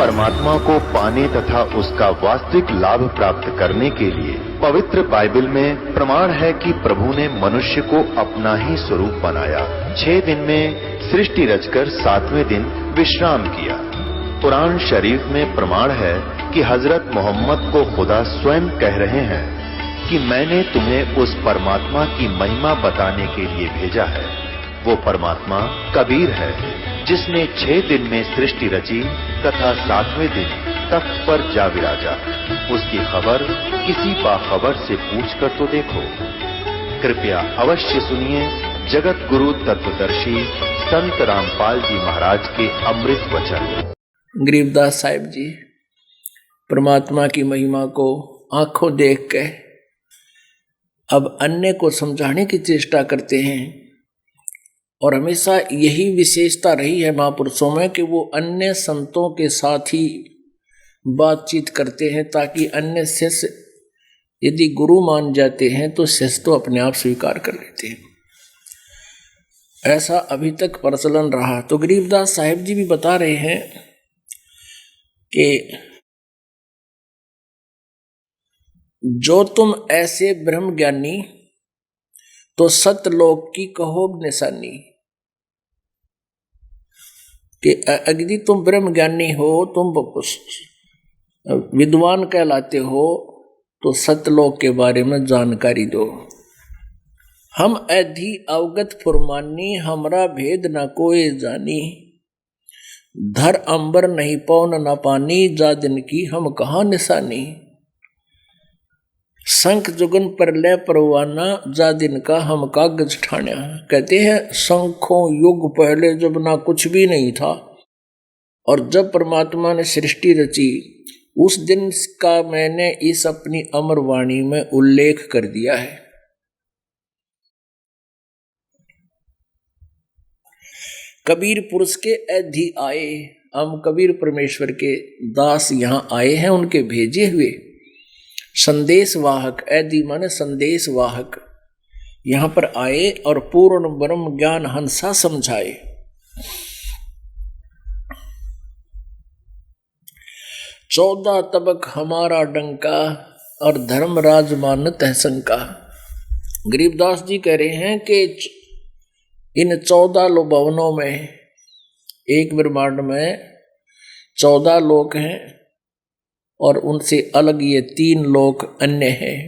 परमात्मा को पाने तथा उसका वास्तविक लाभ प्राप्त करने के लिए पवित्र बाइबल में प्रमाण है कि प्रभु ने मनुष्य को अपना ही स्वरूप बनाया। 6 दिन में सृष्टि रचकर 7वें दिन विश्राम किया। कुरान शरीफ में प्रमाण है कि हजरत मोहम्मद को खुदा स्वयं कह रहे हैं कि मैंने तुम्हें उस परमात्मा की महिमा बताने के लिए भेजा है। वो परमात्मा कबीर है जिसने 6 दिन में सृष्टि रची तथा 7वें दिन तख्त पर जा विराजा। उसकी खबर किसी बाखबर से पूछकर तो देखो। कृपया अवश्य सुनिए जगत गुरु तत्वदर्शी संत रामपाल जी महाराज के अमृत वचन। गरीबदास साहिब जी परमात्मा की महिमा को आंखों देख के अब अन्य को समझाने की चेष्टा करते हैं, और हमेशा यही विशेषता रही है महापुरुषों में कि वो अन्य संतों के साथ ही बातचीत करते हैं ताकि अन्य शिष्य यदि गुरु मान जाते हैं तो शिष्य तो अपने आप स्वीकार कर लेते हैं। ऐसा अभी तक प्रचलन रहा। तो गरीबदास साहिब जी भी बता रहे हैं कि जो तुम ऐसे ब्रह्म ज्ञानी तो सतलोक की कहो निशानी, कि यदि तुम ब्रह्म ज्ञानी हो, तुम विद्वान कहलाते हो, तो सतलोक के बारे में जानकारी दो। हम अधि अवगत फुरमानी, हमरा भेद न कोई जानी, धर अंबर नहीं पौन न पानी, जा दिन की हम कहाँ निशानी, शंख जुगन पर ले परवाना, जा दिन का हम कागज ठाण्या। कहते हैं शंखों युग पहले जब ना कुछ भी नहीं था और जब परमात्मा ने सृष्टि रची उस दिन का मैंने इस अपनी अमर वाणी में उल्लेख कर दिया है। कबीर पुरुष के अधि आए, हम कबीर परमेश्वर के दास यहाँ आए हैं, उनके भेजे हुए संदेश वाहक। ऐदी माने संदेश वाहक यहां पर आए और पूर्ण ब्रह्म ज्ञान हंसा समझाए। चौदह तबक हमारा डंका और धर्मराज मानत है शंका। गरीबदास जी कह रहे हैं कि इन 14 भवनों में, एक ब्रह्मांड में 14 लोक हैं और उनसे अलग ये 3 लोक अन्य हैं।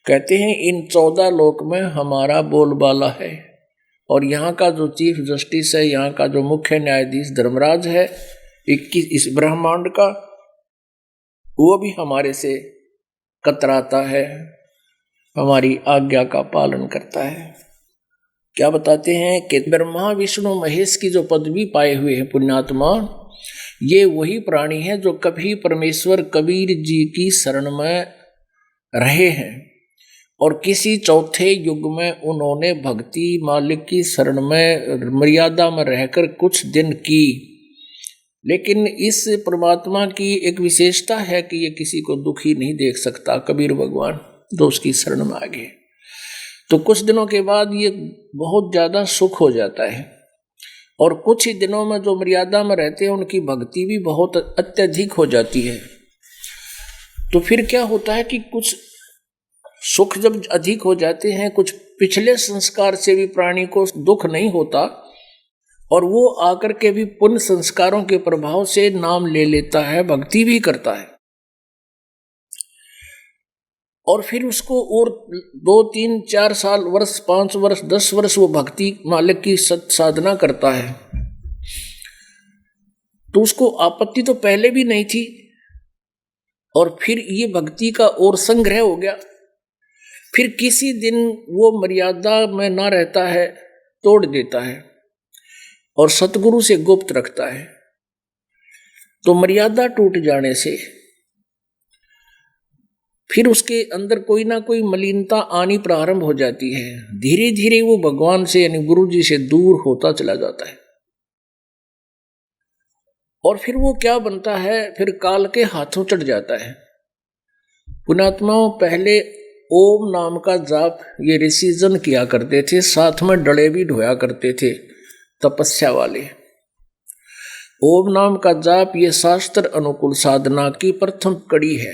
कहते हैं इन 14 लोक में हमारा बोलबाला है, और यहाँ का जो चीफ जस्टिस है, यहाँ का जो मुख्य न्यायाधीश धर्मराज है 21 इस ब्रह्मांड का, वो भी हमारे से कतराता है, हमारी आज्ञा का पालन करता है। क्या बताते हैं कि ब्रह्मा विष्णु महेश की जो पदवी पाए हुए हैं पुण्यात्मा, ये वही प्राणी हैं जो कभी परमेश्वर कबीर जी की शरण में रहे हैं और किसी चौथे युग में उन्होंने भक्ति मालिक की शरण में मर्यादा में रहकर कुछ दिन की। लेकिन इस परमात्मा की एक विशेषता है कि ये किसी को दुखी नहीं देख सकता। कबीर भगवान जो उसकी शरण में आ गए तो कुछ दिनों के बाद ये बहुत ज़्यादा सुख हो जाता है, और कुछ ही दिनों में जो मर्यादा में रहते हैं उनकी भक्ति भी बहुत अत्यधिक हो जाती है। तो फिर क्या होता है कि कुछ सुख जब अधिक हो जाते हैं, कुछ पिछले संस्कार से भी प्राणी को दुख नहीं होता और वो आकर के भी पुण्य संस्कारों के प्रभाव से नाम ले लेता है, भक्ति भी करता है, और फिर उसको और 2, 3, 4 साल, वर्ष, 5 वर्ष, 10 वर्ष वो भक्ति मालिक की सत साधना करता है, तो उसको आपत्ति तो पहले भी नहीं थी, और फिर ये भक्ति का और संग्रह हो गया। फिर किसी दिन वो मर्यादा में ना रहता है, तोड़ देता है और सतगुरु से गुप्त रखता है। तो मर्यादा टूट जाने से फिर उसके अंदर कोई ना कोई मलिनता आनी प्रारंभ हो जाती है। धीरे धीरे वो भगवान से यानी गुरु जी से दूर होता चला जाता है, और फिर वो क्या बनता है, फिर काल के हाथों चढ़ जाता है। पुण्यात्माओं, पहले ओम नाम का जाप ये ऋषिजन किया करते थे, साथ में डले भी ढोया करते थे तपस्या वाले। ओम नाम का जाप ये शास्त्र अनुकूल साधना की प्रथम कड़ी है।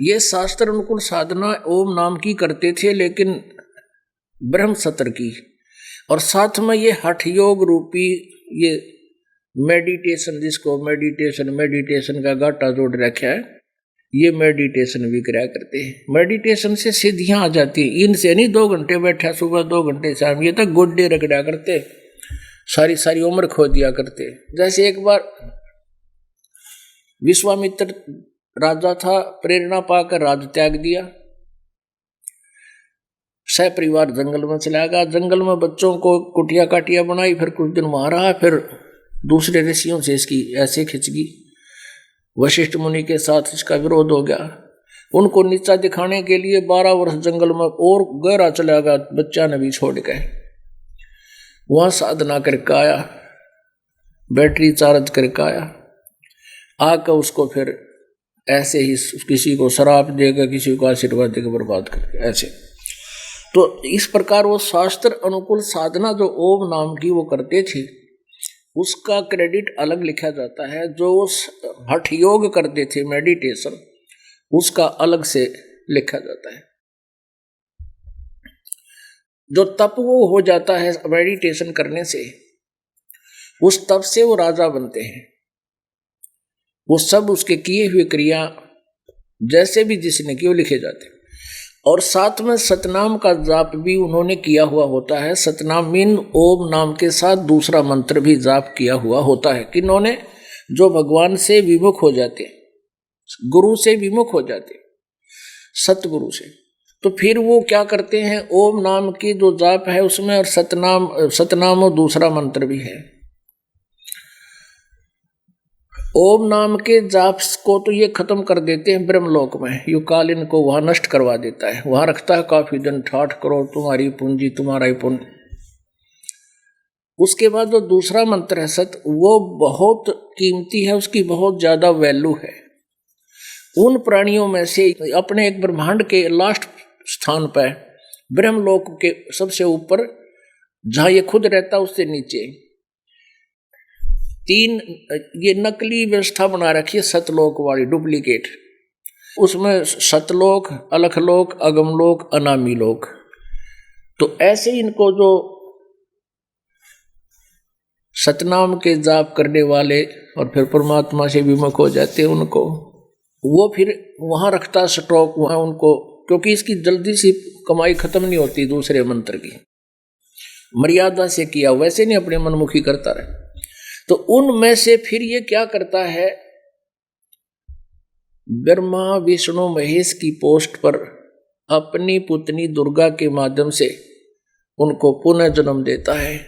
ये शास्त्र अनुकूल साधना ओम नाम की करते थे, लेकिन ब्रह्म सत्र की, और साथ में ये हठ योग रूपी ये मेडिटेशन, जिसको मेडिटेशन का गाटा जोड़ रखा है, ये मेडिटेशन भी कराया करते हैं। मेडिटेशन से सिद्धियां आ जाती हैं। इनसे नहीं 2 घंटे बैठा सुबह 2 घंटे शाम, ये तक गोड्डे रगड़ा करते, सारी उम्र खो दिया करते। जैसे एक बार विश्वामित्र राजा था, प्रेरणा पाकर राज त्याग दिया, सपरिवार जंगल में चला गया। जंगल में बच्चों को कुटिया काटिया बनाई, फिर कुछ दिन वहां रहा, फिर दूसरे ऋषियों से इसकी ऐसे खिंचगी, वशिष्ठ मुनि के साथ इसका विरोध हो गया। उनको नीचा दिखाने के लिए 12 वर्ष जंगल में और गहरा चला गया, बच्चा ने भी छोड़ गए। वहां साधना करके आया, बैटरी चार्ज करके आया, आकर उसको फिर ऐसे ही किसी को शराब देगा, किसी को आशीर्वाद देकर बर्बाद करके ऐसे। तो इस प्रकार वो शास्त्र अनुकूल साधना जो ओम नाम की वो करते थे, उसका क्रेडिट अलग लिखा जाता है। जो उस हठ योग करते थे मेडिटेशन, उसका अलग से लिखा जाता है। जो तप वो हो जाता है मेडिटेशन करने से, उस तप से वो राजा बनते हैं। वो सब उसके किए हुए क्रिया जैसे भी जिसने की वो लिखे जाते हैं। और साथ में सतनाम का जाप भी उन्होंने किया हुआ होता है। सतनाम मीन ओम नाम के साथ दूसरा मंत्र भी जाप किया हुआ होता है। किन्होंने? जो भगवान से विमुख हो जाते, गुरु से विमुख हो जाते, सतगुरु से, तो फिर वो क्या करते हैं, ओम नाम की जो जाप है उसमें, और सतनाम और दूसरा मंत्र भी है। ओम नाम के जाप को तो ये खत्म कर देते हैं ब्रह्मलोक में, युकाल इनको वहां नष्ट करवा देता है, वहां रखता है काफी दिन, 60 करोड़ तुम्हारी पूंजी, तुम्हारा ही पुण्य। उसके बाद जो दूसरा मंत्र है सत, वो बहुत कीमती है, उसकी बहुत ज्यादा वैल्यू है। उन प्राणियों में से अपने एक ब्रह्मांड के लास्ट स्थान पर, ब्रह्मलोक के सबसे ऊपर, जहां ये खुद रहता उससे नीचे 3 ये नकली व्यवस्था बना रखी है, सतलोक वाली, डुप्लीकेट। उसमें सतलोक, अलखलोक, अगमलोक, अनामी लोक। तो ऐसे इनको जो सतनाम के जाप करने वाले और फिर परमात्मा से विमुख हो जाते हैं, उनको वो फिर वहां रखता स्टॉक वहां उनको, क्योंकि इसकी जल्दी से कमाई खत्म नहीं होती दूसरे मंत्र की, मर्यादा से किया, वैसे नहीं अपने मनमुखी करता रहे। तो उनमें से फिर ये क्या करता है, ब्रह्मा विष्णु महेश की पोस्ट पर अपनी पुतनी दुर्गा के माध्यम से उनको पुनः जन्म देता है,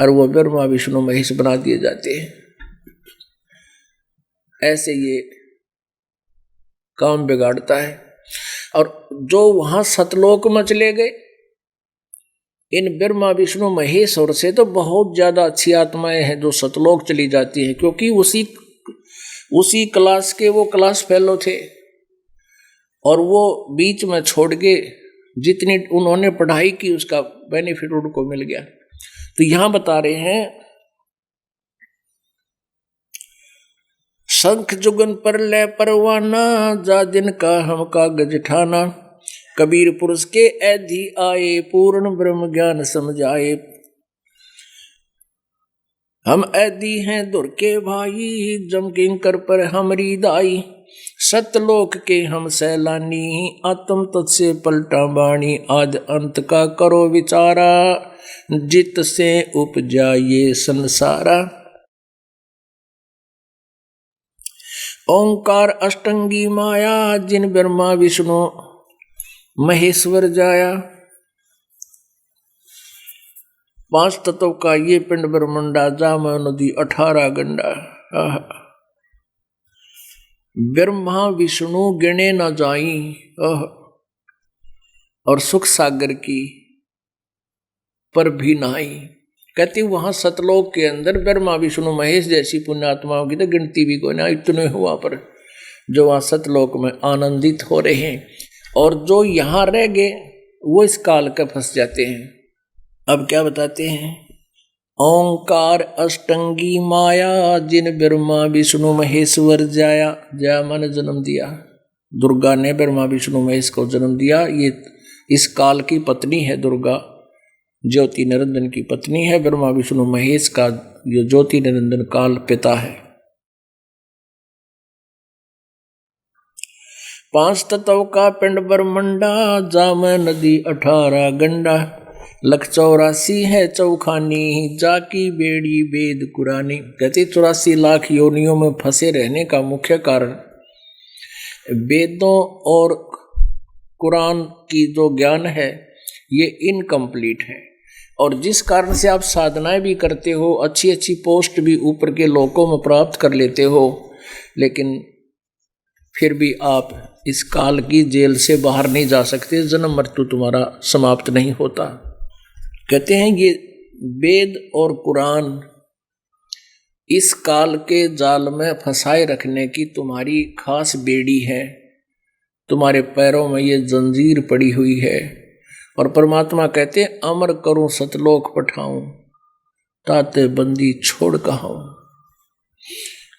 और वो ब्रह्मा विष्णु महेश बना दिए जाते हैं। ऐसे ये काम बिगाड़ता है। और जो वहां सतलोक में चले गए, इन ब्रह्मा विष्णु महेश्वर से तो बहुत ज्यादा अच्छी आत्माएं हैं जो सतलोक चली जाती हैं, क्योंकि उसी क्लास के वो क्लास फेलो थे, और वो बीच में छोड़ के जितनी उन्होंने पढ़ाई की उसका बेनिफिट उनको मिल गया। तो यहां बता रहे हैं, शंख जुगन पर ले परवाना, जा दिन का हम कागज ठाना, कबीर पुरुष के ऐधि आए, पूर्ण ब्रह्म ज्ञान समझाए। हम ऐधि हैं दुर के भाई, जम किंकर पर हमरी दाई, सतलोक के हम सैलानी, आत्म तत्से पलटा बाणी, आद अंत का करो विचारा, जित से उपजा ये संसारा। ओंकार अष्टंगी माया, जिन ब्रह्मा विष्णु महेश्वर जाया। 5 तत्व का ये पिंड ब्रह्मंडा, जाम नदी 18 गंडा। ब्रह्मा विष्णु गिने न जाई, और सुख सागर की पर भी नाई। कहती वहां सतलोक के अंदर ब्रह्मा विष्णु महेश जैसी पुण्यात्माओं की तो गिनती भी कोई ना, इतने हुआ पर जो वहां सतलोक में आनंदित हो रहे हैं, और जो यहां रह गए वो इस काल का फंस जाते हैं। अब क्या बताते हैं, ओंकार अष्टंगी माया, जिन ब्रह्मा विष्णु महेश्वर जाया। जया माने जन्म दिया, दुर्गा ने ब्रह्मा विष्णु महेश को जन्म दिया। ये इस काल की पत्नी है दुर्गा, ज्योति निरंजन की पत्नी है। ब्रह्मा विष्णु महेश का जो ज्योति निरंजन काल पिता है। 5 तत्व का पिंड ब्रह्मंडा, जाम नदी 18 गंडा। 184 है चौखानी, जाकी बेड़ी वेद कुरानी। कहते 84 लाख योनियों में फंसे रहने का मुख्य कारण वेदों और कुरान की जो ज्ञान है ये इनकम्प्लीट है। और जिस कारण से आप साधनाएं भी करते हो, अच्छी अच्छी पोस्ट भी ऊपर के लोकों में प्राप्त कर लेते हो, लेकिन फिर भी आप इस काल की जेल से बाहर नहीं जा सकते, जन्म मृत्यु तुम्हारा समाप्त नहीं होता। कहते हैं ये वेद और कुरान इस काल के जाल में फंसाए रखने की तुम्हारी खास बेड़ी है। तुम्हारे पैरों में ये जंजीर पड़ी हुई है। और परमात्मा कहते अमर करूं सतलोक पठाऊं, ताते बंदी छोड़ कहाऊं,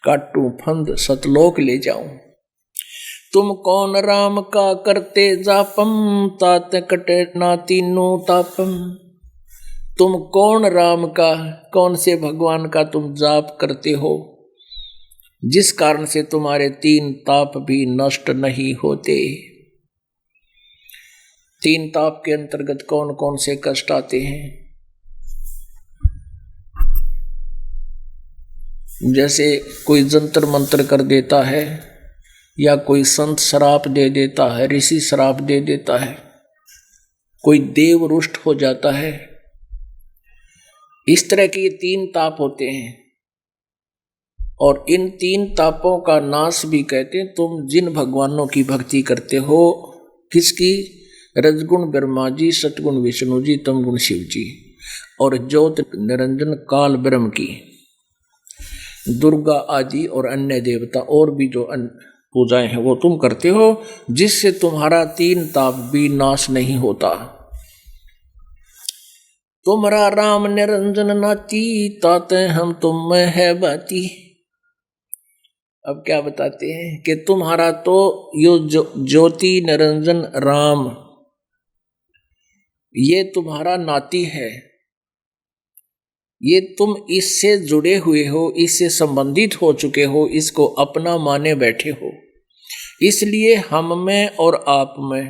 काटूं फंद सतलोक ले जाऊं। तुम कौन राम का करते जापम, ताते कटे ना तीनों तापम। तुम कौन राम का, कौन से भगवान का तुम जाप करते हो, जिस कारण से तुम्हारे 3 ताप भी नष्ट नहीं होते। 3 ताप के अंतर्गत कौन कौन से कष्ट आते हैं? जैसे कोई जंतर मंत्र कर देता है, या कोई संत श्राप दे देता है, ऋषि श्राप दे देता है, कोई देव रुष्ट हो जाता है। इस तरह के ये 3 ताप होते हैं। और इन 3 तापों का नाश भी कहते हैं तुम जिन भगवानों की भक्ति करते हो। किसकी? रजगुण ब्रह्मा जी, सतगुण विष्णु जी, तमगुण शिव जी, और ज्योत निरंजन काल ब्रह्म की, दुर्गा आदि और अन्य देवता और भी जो पूजाएं हैं वो तुम करते हो, जिससे तुम्हारा 3 ताप भी नाश नहीं होता। तुम्हारा राम निरंजन नाती, ताते हम तुम में है बाती। अब क्या बताते हैं कि तुम्हारा तो यो ज्योति निरंजन राम ये तुम्हारा नाती है, ये तुम इससे जुड़े हुए हो, इससे संबंधित हो चुके हो, इसको अपना माने बैठे हो। इसलिए हम में और आप में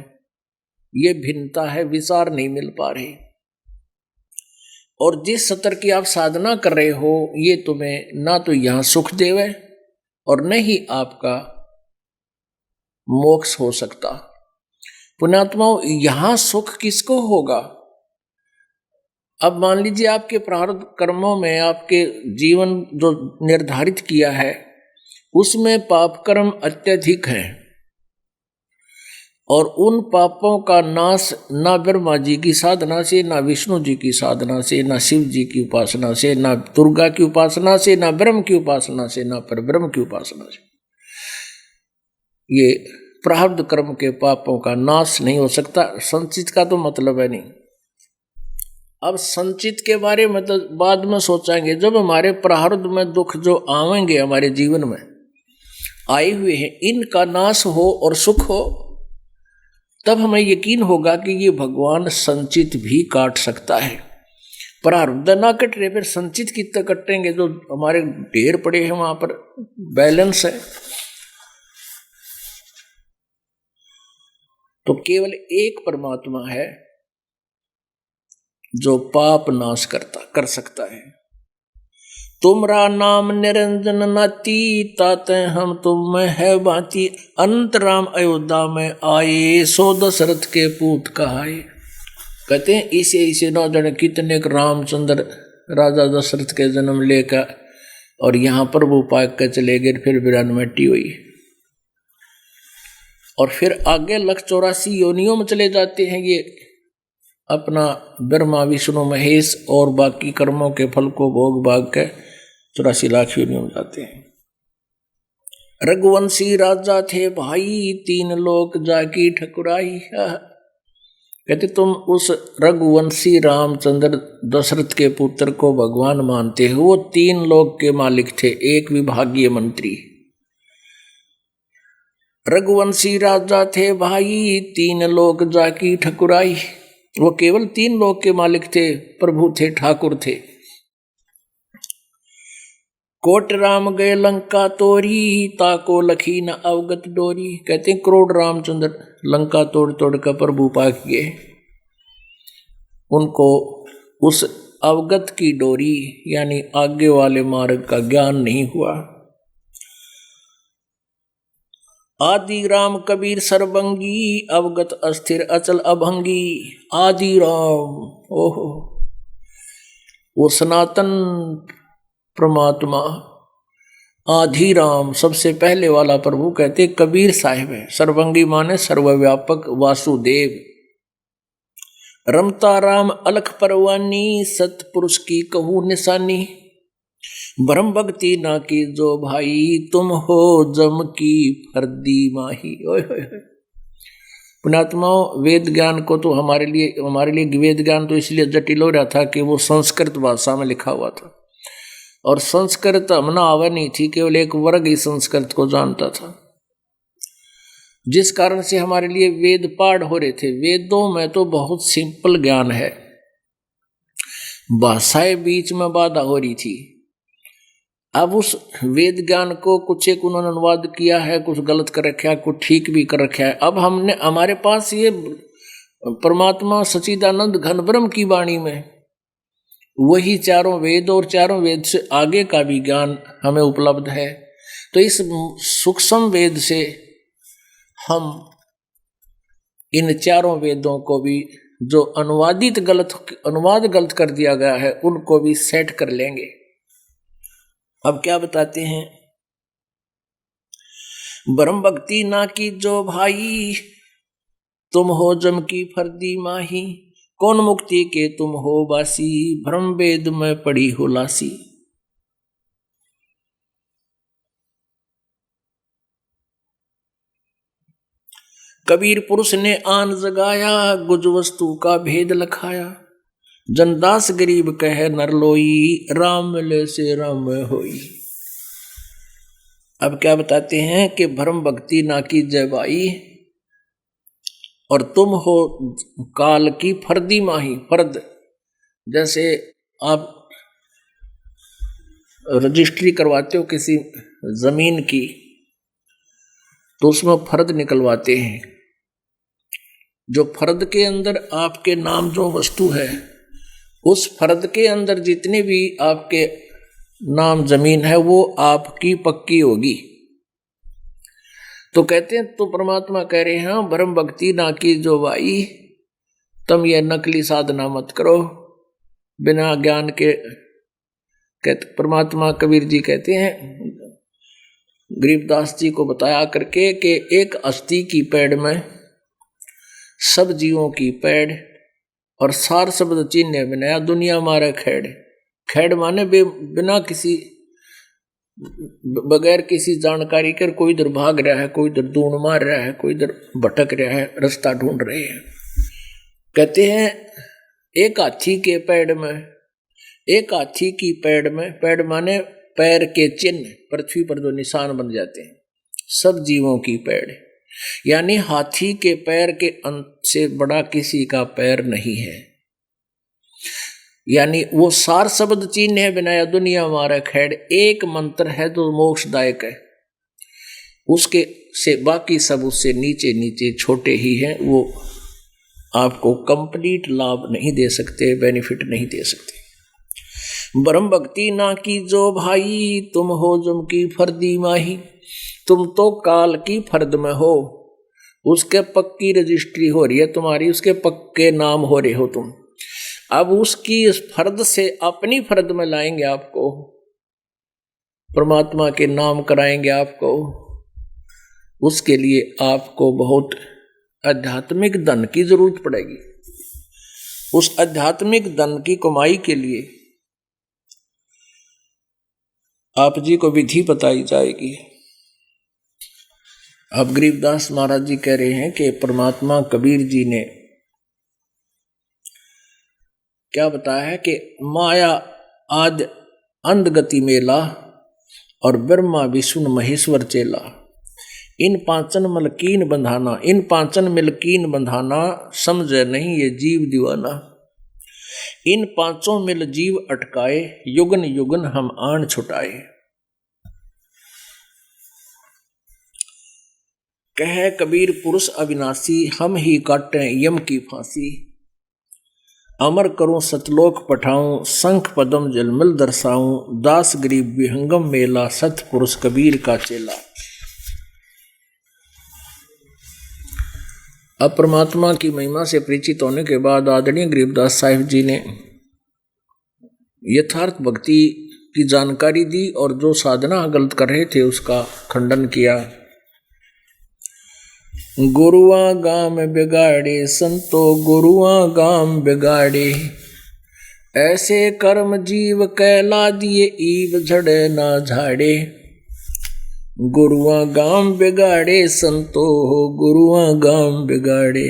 ये भिन्नता है, विचार नहीं मिल पा रहे। और जिस स्तर की आप साधना कर रहे हो ये तुम्हें ना तो यहां सुख देवे और न ही आपका मोक्ष हो सकता। पुण्यात्माओं, यहां सुख किसको होगा? अब मान लीजिए आपके प्रारब्ध कर्मों में आपके जीवन जो निर्धारित किया है उसमें पाप कर्म अत्यधिक है, और उन पापों का नाश ना ब्रह्मा जी की साधना से, ना विष्णु जी की साधना से, ना शिव जी की उपासना से, ना दुर्गा की उपासना से, ना ब्रह्म की उपासना से, ना परब्रह्म की उपासना से, ये प्रारब्ध कर्म के पापों का नाश नहीं हो सकता। संचित का तो मतलब है नहीं। अब संचित के बारे में तो बाद में सोचेंगे, जब हमारे प्रारब्ध में दुख जो आवेंगे हमारे जीवन में आए हुए हैं इनका नाश हो और सुख हो, तब हमें यकीन होगा कि ये भगवान संचित भी काट सकता है। प्रारब्ध ना कट रहे फिर संचित कितने कटेंगे? जो हमारे ढेर पड़े हैं वहां पर बैलेंस है। तो केवल एक परमात्मा है जो पाप नाश कर सकता है। तुमरा नाम निरंजन नाती, ताते हम तुम में है बाती। अनंत राम अयोध्या में आए, सो दशरथ के पूत कहाए। कहते हैं इसे न जाने कितने रामचंद्र राजा दशरथ के जन्म लेकर और यहाँ पर वो पाक के चले गए, फिर 92 हुई और फिर आगे 184 योनियों में चले जाते हैं। ये अपना ब्रह्मा विष्णु महेश और बाकी कर्मों के फल को भोग भाग के 84 लाख योनियों में जाते हैं। रघुवंशी राजा थे भाई, 3 लोक जाकी ठकुराई। कहते तुम उस रघुवंशी रामचंद्र दशरथ के पुत्र को भगवान मानते हो। वो 3 लोक के मालिक थे, एक विभागीय मंत्री। रघुवंशी राजा थे भाई, 3 लोक जाकी ठकुराई। वो केवल 3 लोक के मालिक थे, प्रभु थे, ठाकुर थे। कोट राम गए लंका तोरी, ताको लखी न अवगत डोरी। कहते हैं करोड़ रामचंद्र लंका तोड़ तोड़ कर प्रभु पाक गए, उनको उस अवगत की डोरी यानी आगे वाले मार्ग का ज्ञान नहीं हुआ। आदि राम कबीर सरबंगी, अवगत अस्थिर अचल अभंगी। आदि राम, ओहो, वो सनातन परमात्मा आदि राम सबसे पहले वाला प्रभु कहते कबीर साहिब है। सर्वंगी माने सर्वव्यापक वासुदेव। रमता राम अलख परवानी, सतपुरुष की कहूँ निशानी। ब्रह्म भक्ति ना की जो भाई, तुम हो जम की फर्दी माही। ओए होए पुण्यात्माओं, वेद ज्ञान को तो हमारे लिए वेद ज्ञान तो इसलिए जटिल हो रहा था कि वो संस्कृत भाषा में लिखा हुआ था, और संस्कृत हमने आवा नहीं थी, केवल एक वर्ग ही संस्कृत को जानता था, जिस कारण से हमारे लिए वेद पाठ हो रहे थे। वेदों में तो बहुत सिंपल ज्ञान है, भाषाएं बीच में बाधा हो रही थी। अब उस वेद ज्ञान को कुछ एक उन्होंने अनुवाद किया है, कुछ गलत कर रखा है, कुछ ठीक भी कर रखा है। अब हमारे पास ये परमात्मा सच्चिदानंद घन ब्रह्म की वाणी में वही 4 वेद और 4 वेद से आगे का भी ज्ञान हमें उपलब्ध है। तो इस सूक्ष्म वेद से हम इन 4 वेदों को भी जो अनुवाद गलत कर दिया गया है उनको भी सेट कर लेंगे। अब क्या बताते हैं, ब्रह्म भक्ति ना की जो भाई, तुम हो जम की फर्दी माही। कौन मुक्ति के तुम हो बासी, ब्रह्म वेद में पड़ी हो लासी। कबीर पुरुष ने आन जगाया, गुज वस्तु का भेद लखाया। जनदास गरीब कहे नर लोई, राम मिले से राम होई। अब क्या बताते हैं कि ब्रह्म भक्ति ना की जय भाई, और तुम हो काल की फर्दी माही। फर्द जैसे आप रजिस्ट्री करवाते हो किसी जमीन की, तो उसमें फर्द निकलवाते हैं। जो फर्द के अंदर आपके नाम जो वस्तु है, उस फर्द के अंदर जितने भी आपके नाम जमीन है वो आपकी पक्की होगी। तो कहते हैं, तो परमात्मा कह रहे हैं ब्रह्म भक्ति ना की जो भाई, तुम ये नकली साधना मत करो बिना ज्ञान के। कहते परमात्मा कबीर जी कहते हैं गरीबदास जी को बताया करके कि एक अस्थि की पेड़ में सब जीवों की पेड़, और सार शब्द चिन्ह बनाया दुनिया मारे खेड़। खेड़ माने बिना किसी बगैर किसी जानकारी कर कोई इधर भाग रहा है, कोई इधर दूण मार रहा है, कोई इधर भटक रहा है, रास्ता ढूंढ रहे हैं। कहते हैं एक हाथी के पेड़ में, एक हाथी की पेड़ में, पेड़ माने पैर के चिन्ह, पृथ्वी पर जो निशान बन जाते हैं, सब जीवों की पेड़, यानी हाथी के पैर के अंत से बड़ा किसी का पैर नहीं है। यानी वो सार शब्द चिन्ह है बनाया दुनिया मारा खेड़, एक मंत्र है जो मोक्षदायक है, उसके से बाकी सब उससे नीचे नीचे छोटे ही हैं, वो आपको कंप्लीट लाभ नहीं दे सकते, बेनिफिट नहीं दे सकते। ब्रह्म भक्ति ना की जो भाई, तुम हो जम की फर्दी माही। तुम तो काल की फर्द में हो, उसके पक्की रजिस्ट्री हो रही है तुम्हारी, उसके पक्के नाम हो रहे हो तुम। अब उसकी इस फर्द से अपनी फर्द में लाएंगे आपको, परमात्मा के नाम कराएंगे आपको। उसके लिए आपको बहुत आध्यात्मिक धन की जरूरत पड़ेगी। उस आध्यात्मिक धन की कमाई के लिए आप जी को विधि बताई जाएगी। अब गरीबदास महाराज जी कह रहे हैं कि परमात्मा कबीर जी ने क्या बताया है कि माया आदि अंधगति मेला और ब्रह्मा विष्णु महेश्वर चेला, इन पांचन मलकीन बंधाना, समझे नहीं ये जीव दीवाना। इन पांचों मिल जीव अटकाए, युगन युगन हम आन छुटाए। कह कबीर पुरुष अविनाशी, हम ही काटें यम की फांसी। अमर करूं सतलोक पठाऊं, शंख पदम जलमल दर्शाऊं। दास गरीब विहंगम मेला, सतपुरुष कबीर का चेला। अब परमात्मा की महिमा से परिचित होने के बाद आदरणीय गरीबदास साहिब जी ने यथार्थ भक्ति की जानकारी दी और जो साधना गलत कर रहे थे उसका खंडन किया। गुरुआ गाम बिगाड़े संतो, गुरुआ गाम बिगाड़े। ऐसे कर्म जीव कहला दिए, ईव झड़े ना झाड़े। गुरुआ गाम बिगाड़े संतो, गुरुआ गाम बिगाड़े।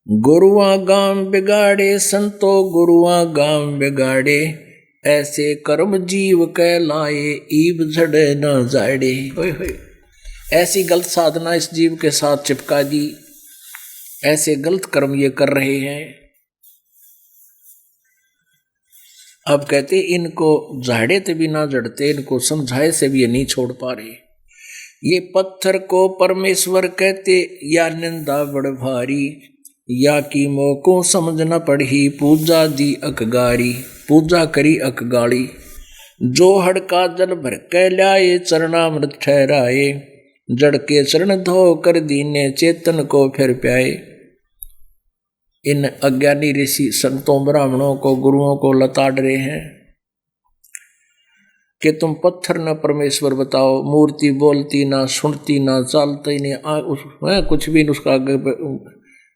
गुरुआ गाम बिगाड़े संतो, गुरुआ गाम बिगाड़े। ऐसे कर्म जीव कहलाए, ईव झड़े ना झाड़े। ऐसी गलत साधना इस जीव के साथ चिपका दी, ऐसे गलत कर्म ये कर रहे हैं। अब कहते इनको झाड़े तो भी ना जड़ते, इनको समझाए से भी ये नहीं छोड़ पा रहे। ये पत्थर को परमेश्वर कहते, या निंदा बड़ भारी। या की मोको समझ न पड़ी, पूजा दी अकगारी। पूजा करी अकगाड़ी। जो हड़का जल भर के लाए, चरणामृत ठहराए। जड़ के चरण धो कर दीने, चेतन को फिर प्याए। इन अज्ञानी ऋषि संतों ब्राह्मणों को, गुरुओं को लताड़ रहे हैं कि तुम पत्थर न परमेश्वर बताओ, मूर्ति बोलती ना, सुनती ना, चालती नहीं, कुछ भी उसका आगे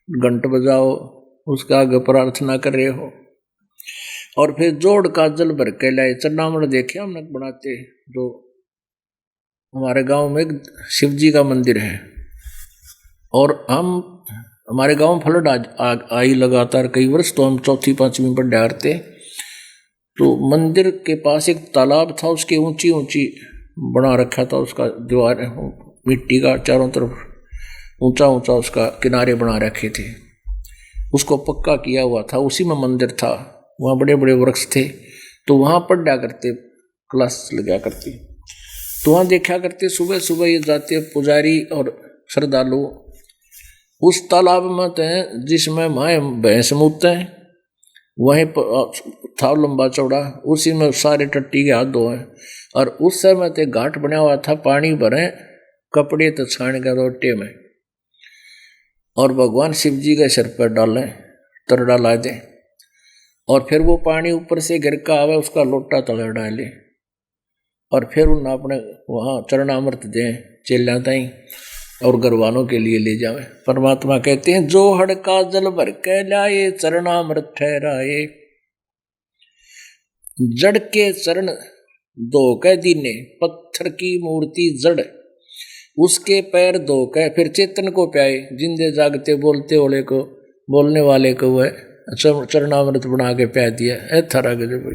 घंट बजाओ, उसका आगे प्रार्थना कर रहे हो। और फिर जोड़ का जल भर के लाए। चरणामृत देखे हमने बनाते, जो हमारे गांव में एक शिव जी का मंदिर है और हमारे गांव में फ्लड आई लगातार कई वर्ष, तो हम चौथी पांचवी पर डरते। तो मंदिर के पास एक तालाब था, उसके ऊंची ऊंची बना रखा था, उसका दीवार मिट्टी का चारों तरफ ऊंचा ऊंचा उसका किनारे बना रखे थे, उसको पक्का किया हुआ था। उसी में मंदिर था, वहाँ बड़े बड़े वृक्ष थे, तो वहाँ पढ़ा करते, क्लास लगा करती। तो वहाँ देखा करते सुबह सुबह ये जाते पुजारी और श्रद्धालु उस तालाब में हैं जिसमें माए भैंस मूतते हैं, वहीं था लंबा चौड़ा, उसी में सारे टट्टी के हाथ धोए। और उस समय ते घाट बना हुआ था, पानी भरे, कपड़े तो छान के रोटे में, और भगवान शिव जी के सिर पर डालें, तर डाला दे, और फिर वो पानी ऊपर से गिर का आवे, उसका लोटा तले डाले, और फिर उन अपने वहाँ चरणामृत दें चेला ताई और गरवानों के लिए ले जावे। परमात्मा कहते हैं जो हड़का जल भर के लाए, चरणामृत ठहराए। जड़ के चरण धो के दीने, पत्थर की मूर्ति जड़, उसके पैर धो के फिर चेतन को प्याए। जिंदे जागते बोलने वाले को वह चरणामृत बना के प्या दिया। ऐसा गजब।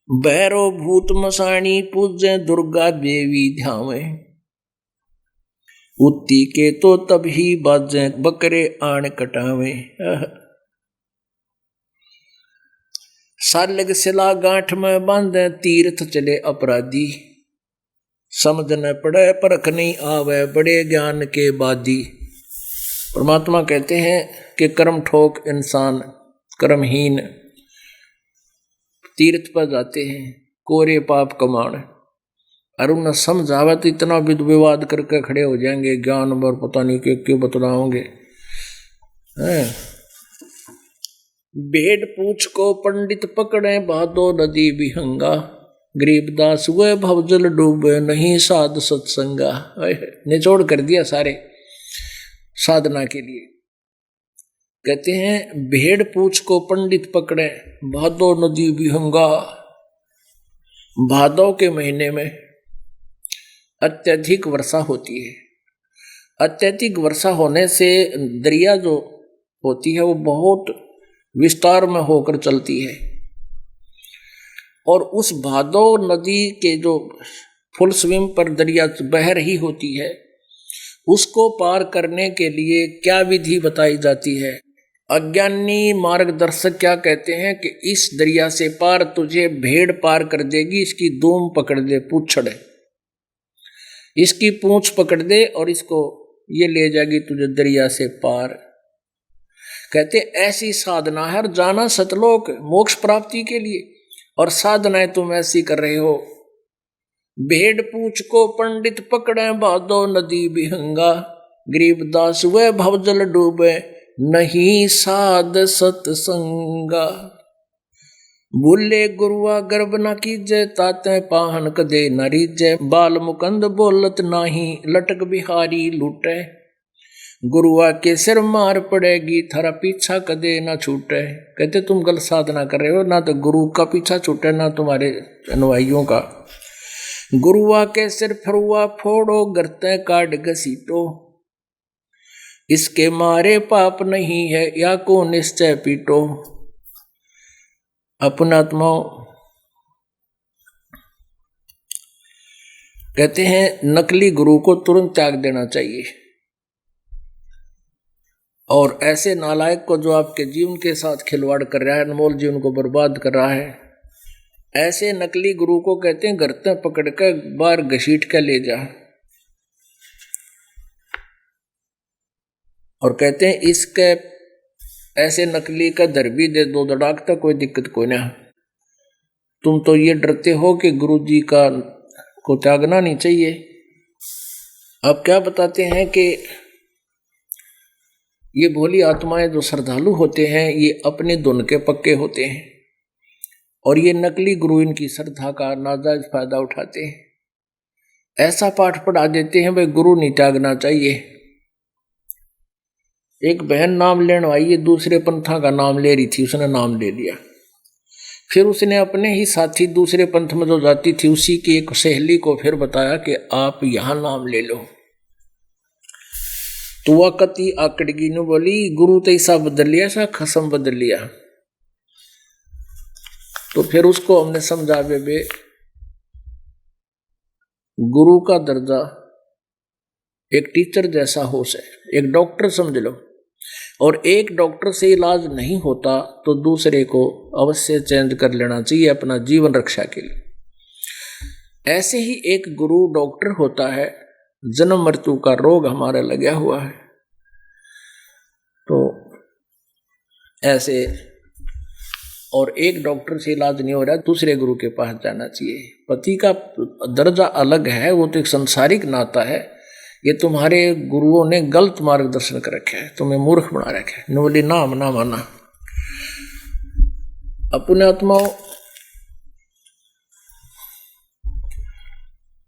भैरो भूत मसाणी, पूजे दुर्गा देवी ध्यावे। उत्ती के तो तब ही बाजे, बकरे आण कटावे। सालग सिला गांठ में बांधे, तीर्थ चले अपराधी। समझ न पड़े परख नहीं आवे, बड़े ज्ञान के बादी। परमात्मा कहते हैं कि कर्म ठोक इंसान, कर्महीन तीर्थ पर जाते हैं, कोरे पाप कमाण, और उन्हें समझावे तो इतना विवाद करके खड़े हो जाएंगे, ज्ञान और पता नहीं क्यों बतलाओगे। भेड़ पूछ को पंडित पकड़े, भादो नदी विहंगा। गरीबदास हुए भवजल डूबे, नहीं साध सत्संगा। निचोड़ कर दिया सारे साधना के लिए। कहते हैं भेड़ पूछ को पंडित पकड़े, भादो नदी विहंगा। भादो के महीने में अत्यधिक वर्षा होती है। अत्यधिक वर्षा होने से दरिया जो होती है वो बहुत विस्तार में होकर चलती है। और उस भादो नदी के जो फुल स्विम पर दरिया बह रही होती है, उसको पार करने के लिए क्या विधि बताई जाती है? अज्ञानी मार्गदर्शक क्या कहते हैं कि इस दरिया से पार तुझे भेड़ पार कर देगी, इसकी दूम पकड़ दे, पूंछड़, इसकी पूंछ पकड़ दे और इसको ये ले जाएगी तुझे दरिया से पार। कहते ऐसी साधना है, और जाना सतलोक मोक्ष प्राप्ति के लिए, और साधनाएं तुम ऐसी कर रहे हो। भेड़ पूछ को पंडित पकड़े, भादो नदी बिहंगा, गरीबदास वह भवजल डूबे, नहीं साध सतसंगा। बोले गुरुआ गर्भ न कीजे, ताते पाहन कदे न रीजे, बाल मुकंद बोलत नाही, लटक बिहारी लूटे। गुरुआ के सिर मार पड़ेगी, थारा पीछा कदे न छूटे। कहते तुम गलत साधना कर रहे हो, ना तो गुरु का पीछा छूटे ना तुम्हारे अनुयायियों का। गुरुआ के सिर फरुआ फोड़ो, गर्ते काट घसीटो, इसके मारे पाप नहीं है, या को निश्चय पीटो। अपनात्माओं कहते हैं नकली गुरु को तुरंत त्याग देना चाहिए, और ऐसे नालायक को जो आपके जीवन के साथ खिलवाड़ कर रहा है, अनमोल जीवन को बर्बाद कर रहा है, ऐसे नकली गुरु को कहते हैं गर्ते पकड़ कर बाहर घसीट कर ले जा। और कहते हैं इसके ऐसे नकली का दर भी दे दो दड़ाक तक, कोई दिक्कत कोई ना। तुम तो ये डरते हो कि गुरु जी का को त्यागना नहीं चाहिए। अब क्या बताते हैं कि ये भोली आत्माएं जो श्रद्धालु होते हैं, ये अपने धुन के पक्के होते हैं, और ये नकली गुरु इनकी श्रद्धा का नाजायज फायदा उठाते हैं। ऐसा पाठ पढ़ा देते हैं भाई गुरु नहीं त्यागना चाहिए। एक बहन नाम लेने आई, दूसरे पंथा का नाम ले रही थी, उसने नाम ले लिया। फिर उसने अपने ही साथी दूसरे पंथ में जो जाती थी, उसी की एक सहेली को फिर बताया कि आप यहां नाम ले लो। तो वह कति आकड़गी ने बोली गुरु तो ऐसा बदल लिया, ऐसा खसम बदल लिया। तो फिर उसको हमने समझा बे गुरु का दर्जा एक टीचर जैसा हो से, एक डॉक्टर समझ लो, और एक डॉक्टर से इलाज नहीं होता तो दूसरे को अवश्य चेंज कर लेना चाहिए अपना जीवन रक्षा के लिए। ऐसे ही एक गुरु डॉक्टर होता है, जन्म मृत्यु का रोग हमारा लगा हुआ है, तो ऐसे और एक डॉक्टर से इलाज नहीं हो रहा, दूसरे गुरु के पास जाना चाहिए। पति का दर्जा अलग है, वो तो एक संसारिक नाता है। ये तुम्हारे गुरुओं ने गलत मार्गदर्शन कर रखा है, तुम्हें मूर्ख बना रखा है। बोली नाम ना माना। अपने आत्माओं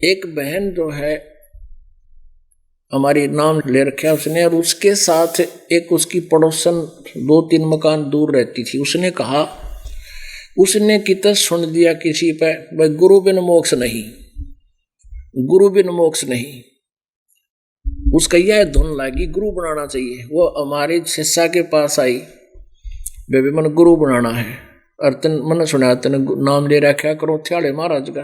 एक बहन जो है हमारी नाम ले रखा उसने, और उसके साथ एक उसकी पड़ोसन 2-3 मकान दूर रहती थी। उसने कहा, उसने कितना सुन दिया किसी पे, भाई गुरु बिन मोक्ष नहीं, गुरु बिन मोक्ष नहीं। उसका यह धुन लगी गुरु बनाना चाहिए। वो हमारे शिष्या के पास आई, बेबी मन गुरु बनाना है, और तन मन सुना तेन नाम ले रखा करो थ्याड़े महाराज का।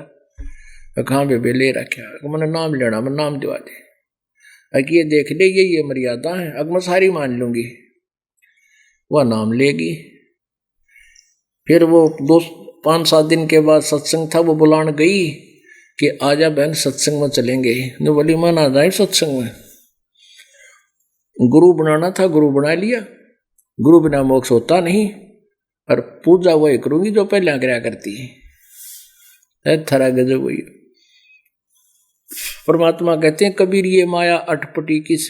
कहाँ बेबे ले रखा, मैंने नाम लेना, मैं नाम दिवा दे। ये देख ले ये मर्यादा है, अब मैं सारी मान लूंगी। वह नाम लेगी। फिर वो 5-7 दिन के बाद सत्संग था, वो बुलाने गई कि आजा बहन सत्संग में चलेंगे। ने बोली मैं ना जाए सत्संग में, गुरु बनाना था, गुरु बना लिया। गुरु बिना मोक्ष होता नहीं, और पूजा वही करूंगी जो पहले कराया करती है। थरा गजब वही। परमात्मा कहते हैं कबीर ये माया अटपटी किस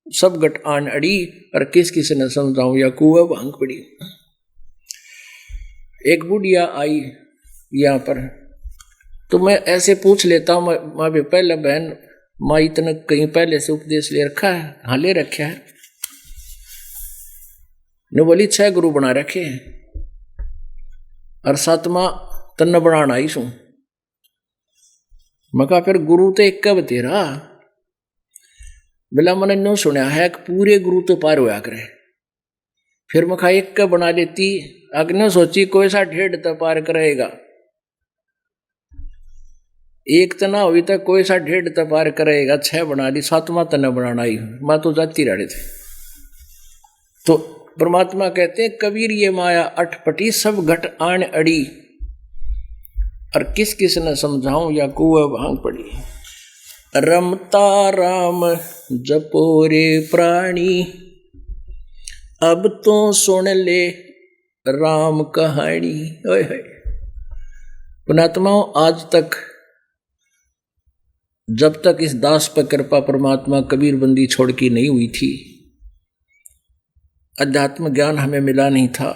सब गट आन अड़ी, और किस किस न समझाऊं या कुआ भांग पड़ी। एक बुढ़िया आई यहाँ पर, तो मैं ऐसे पूछ लेता हूँ, माँ भी पहले बहन माँ इतना कहीं पहले से उपदेश ले रखा है? हाँ ले रखा है। ने बोली 6 गुरु बना रखे हैं, और 7वां तन्न बनाना आई सू। मैं कहा फिर गुरु तो एक कब तेरा? बोला मैंने नो सुना है कि पूरे गुरु तो पार होया करे, फिर मखा एक का बना लेती, अग्नि सोची कोई सा 1.5 तक पार करेगा, एक तना हुई तक कोई सा 1.5 तक पार करेगा, 6 बना ली, 7वां तना बनाना ही माँ तो जाती रहे थे। तो परमात्मा कहते हैं कबीर ये माया अटपटी सब घट आन अड़ी, और किस किस ने समझाऊं या कुआ भांग पड़ी। रमता राम जपोरे प्राणी, अब तो सुन ले राम कहानी। ओए होए पुणात्माओं, आज तक जब तक इस दास पर कृपा परमात्मा कबीर बंदी छोड़ की नहीं हुई थी, अध्यात्म ज्ञान हमें मिला नहीं था,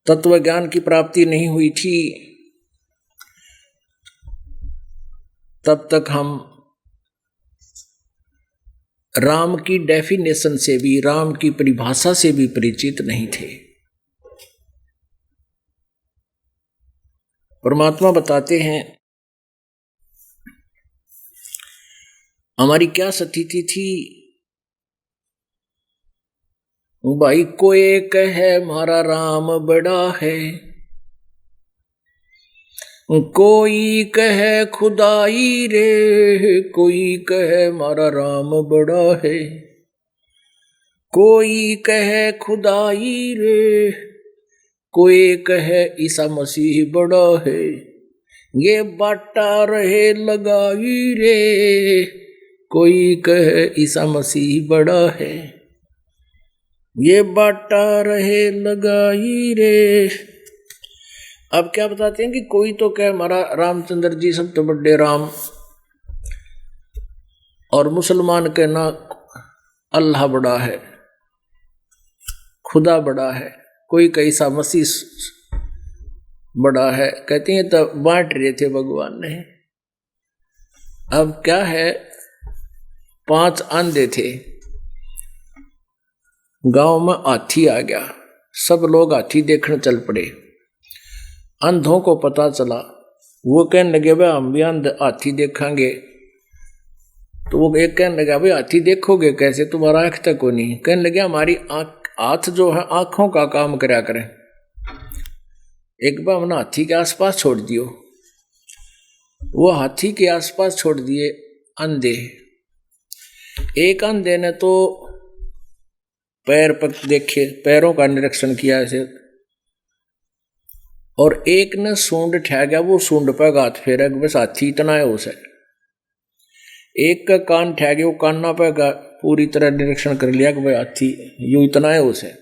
तत्व ज्ञान की प्राप्ति नहीं हुई थी, तब तक हम राम की डेफिनेशन से भी, राम की परिभाषा से भी परिचित नहीं थे। परमात्मा बताते हैं हमारी क्या स्थिति थी। भाई कोई कहे हमारा राम बड़ा है, कोई कहे खुदाई रे, कोई कहे हमारा राम बड़ा है, कोई कहे खुदाई रे, कोई कहे ईसा मसीह बड़ा है, ये बाटा रहे लगाई रे, कोई कहे ईसा मसीह बड़ा है, ये बाटा रहे लगाई रे। अब क्या बताते हैं कि कोई तो कहे हमारा रामचंद्र जी सब तो बड़े राम, और मुसलमान कहना अल्लाह बड़ा है, खुदा बड़ा है, कोई कैसा मसीह बड़ा है, कहते हैं तो बांट रहे थे भगवान ने। अब क्या है, 5 अंधे थे, गांव में हाथी आ गया, सब लोग हाथी देखने चल पड़े। अंधों को पता चला, वो कहने लगे भाई हम भी हाथी देखेंगे। तो वो एक कहने लगा भाई हाथी देखोगे कैसे, तुम्हारा आंख तक को नहीं। कहने लगे हमारी हाथ जो है आंखों का काम करया करें। एक बार हमने हाथी के आसपास छोड़ दियो, वो हाथी के आसपास छोड़ दिए अंधे। एक अंधे ने तो पैर पर देखे, पैरों का निरीक्षण किया ऐसे, और एक ने सूंड ठा गया, वो सूंड पर गात फेरा बस हाथी इतना है उसे। एक का कान ठा गया, वो कान्ना पर पूरी तरह निरीक्षण कर लिया कि भाई हाथी यूं इतना है उसे।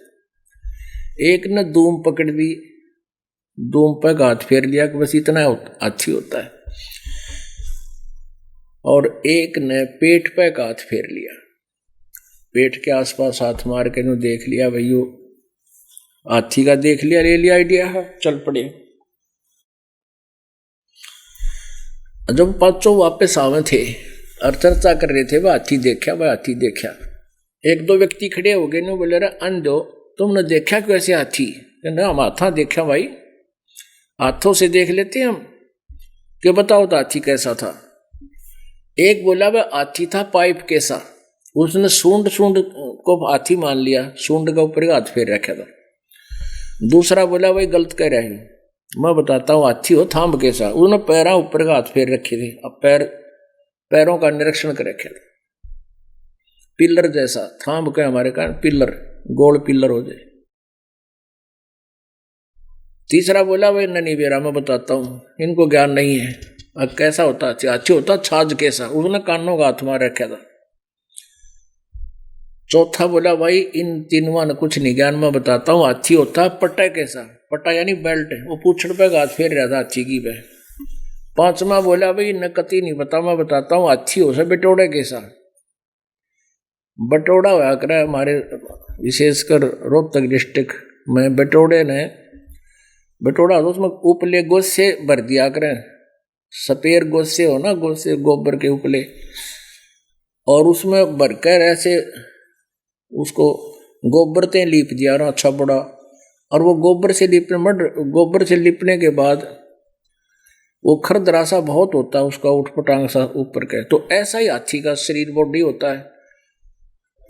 एक ने दूम पकड़ दी, दूम पर गात फेर लिया कि बस इतना हाथी होता है। और एक ने पेट पर गात फेर लिया, पेट के आसपास हाथ मार के नु देख लिया, भाई यू हाथी का देख लिया, ले लिया आइडिया है, चल पड़े। जब पांचों वापस आवे थे और चर्चा कर रहे थे, वह हाथी देखा, वह हाथी देखा। 1-2 व्यक्ति खड़े हो गए, बोले रहे अंधो तुमने देखा कैसे हाथी? कहना हम हाथा देखा भाई, हाथों से देख लेते हम, कि बताओ तो हाथी कैसा था। एक बोला वह हाथी था पाइप कैसा, उसने सूंड को हाथी मान लिया, सूंड का ऊपर हाथ फेर रखा था। दूसरा बोला भाई गलत कह रहे हैं, मैं बताता हूँ हाथी हो थांब कैसा, उसने पैरों ऊपर का हाथ फेर रखे थे, अब पैरों का निरीक्षण कर रखे थे, पिलर जैसा थांब के हमारे कारण पिलर, गोल पिलर हो जाए। तीसरा बोला भाई नहीं बेरा मैं बताता हूँ, इनको ज्ञान नहीं है, अब कैसा होता हाथी होता छाछ कैसा, उसने कानों का हाथ मार रखा था। चौथा बोला भाई इन तीनों ने कुछ नहीं ज्ञान, मैं बताता हूँ हाथी होता पट्टा कैसा, पट्टा यानी बेल्ट, वो पूछड़ पे हाथ फेर रहा था हाथी की पे। पांचवा बोला भाई न कती नहीं बता, मैं बताता हूँ हाथी हो सा बटोड़े कैसा, बटोड़ा हुआ करे हमारे विशेषकर रोहतक डिस्ट्रिक्ट में बटोड़े ने, बटोड़ा हो तो उसमें उपले गोसे भर दिया करें, सपेर गोसे हो ना, गोसे गोबर के उपले, और उसमें भरकर ऐसे उसको गोबर से लीप दिया ना अच्छा बड़ा, और वो गोबर से लिपने के बाद वो खरदरासा बहुत होता है उसका, उठपटांग सा ऊपर के। तो ऐसा ही हाथी का शरीर बॉडी होता है,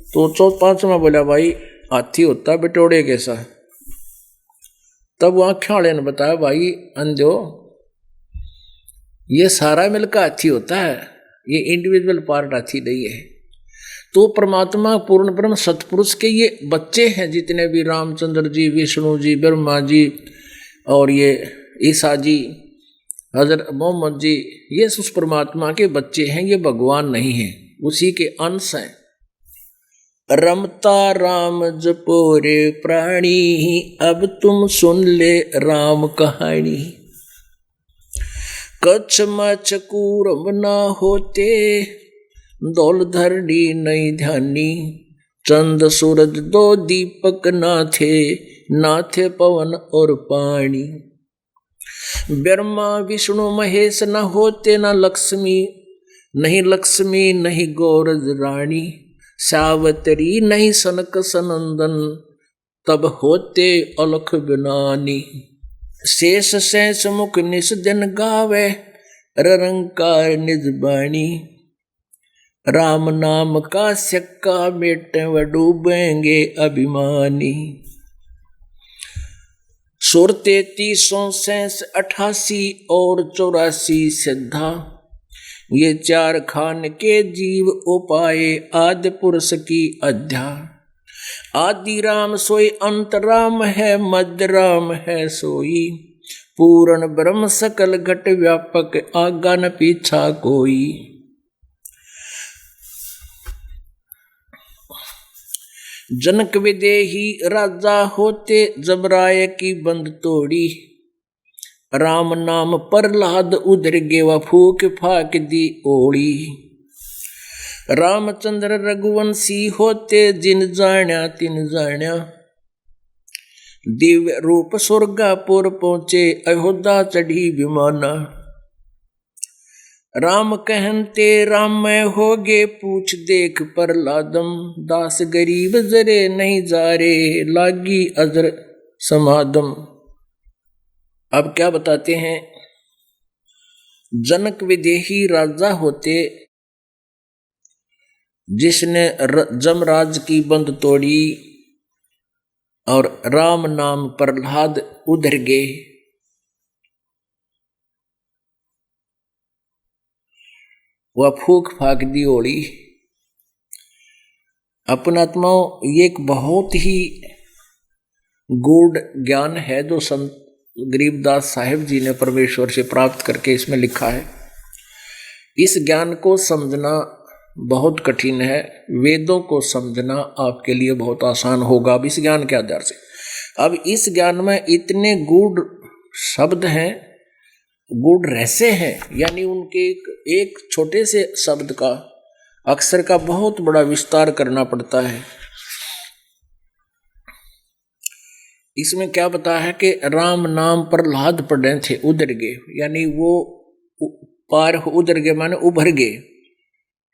तो पांचवा बोला भाई हाथी होता बिटोड़े कैसा। तब वहां ख्याले ने बताया भाई अंधो ये सारा मिलकर हाथी होता है, ये इंडिविजुअल पार्ट हाथी नहीं है। तो परमात्मा पूर्ण ब्रह्म सतपुरुष के ये बच्चे हैं, जितने भी रामचंद्र जी, विष्णु जी, ब्रह्मा जी और ये ईसा जी, हजरत मोहम्मद जी, ये उस परमात्मा के बच्चे हैं, ये भगवान नहीं है, उसी के अंश हैं। रमता राम जपोरे प्राणी, अब तुम सुन ले राम कहानी। कच्छ मच्छ कूरम ना होते, दौल धरनी नहीं ध्यानी। चंद सूरज दो दीपक ना थे पवन और पानी। ब्रह्मा विष्णु महेश न होते, न लक्ष्मी नहीं गौरज रानी। सावतरी नहीं सनक सनंदन, तब होते अलख बिनानी। शेष शेष मुख निस दिन गावे, रंकार निज बाणी। राम नाम का सिक्का मिटे व डूबेंगे अभिमानी। सुर 3388 और 84 सिद्धा, ये चार खान के जीव उपाय आदि पुरुष की अध्या। आदि राम सोई अंत राम है, मध्य राम है सोई। पूर्ण ब्रह्म सकल घट व्यापक, आगा न पीछा कोई। जनक विदेही राजा होते, जब राय की बंद तोड़ी। राम नाम प्रहलाद उधर गेवा, फूक फाक दी ओड़ी। रामचंद्र रघुवंशी होते, जिन जाण्या तिन जाण्या। दिव्य रूप स्वर्गापुर पहुंचे, अयोध्या चढ़ी विमाना। राम कहते राममय होगे, पूछ देख प्रहलादम। दास गरीब जरे नहीं जा रे, लागी अजर समादम। अब क्या बताते हैं, जनक विदेही राजा होते, जिसने जमराज की बंद तोड़ी, और राम नाम प्रहलाद उधर गए। वह फूक फाक दी ओड़ी। अपनात्माओं, ये एक बहुत ही गूढ़ ज्ञान है जो संत गरीबदास साहिब जी ने परमेश्वर से प्राप्त करके इसमें लिखा है। इस ज्ञान को समझना बहुत कठिन है, वेदों को समझना आपके लिए बहुत आसान होगा। अब इस ज्ञान के आधार से, अब इस ज्ञान में इतने गूढ़ शब्द हैं, गूढ़ रहस्य हैं, यानी उनके एक छोटे से शब्द का, अक्षर का बहुत बड़ा विस्तार करना पड़ता है। इसमें क्या बता है कि राम नाम प्रहलाद पढ़े थे, उधर गए, यानी वो पार उधर गए माने उभर गए।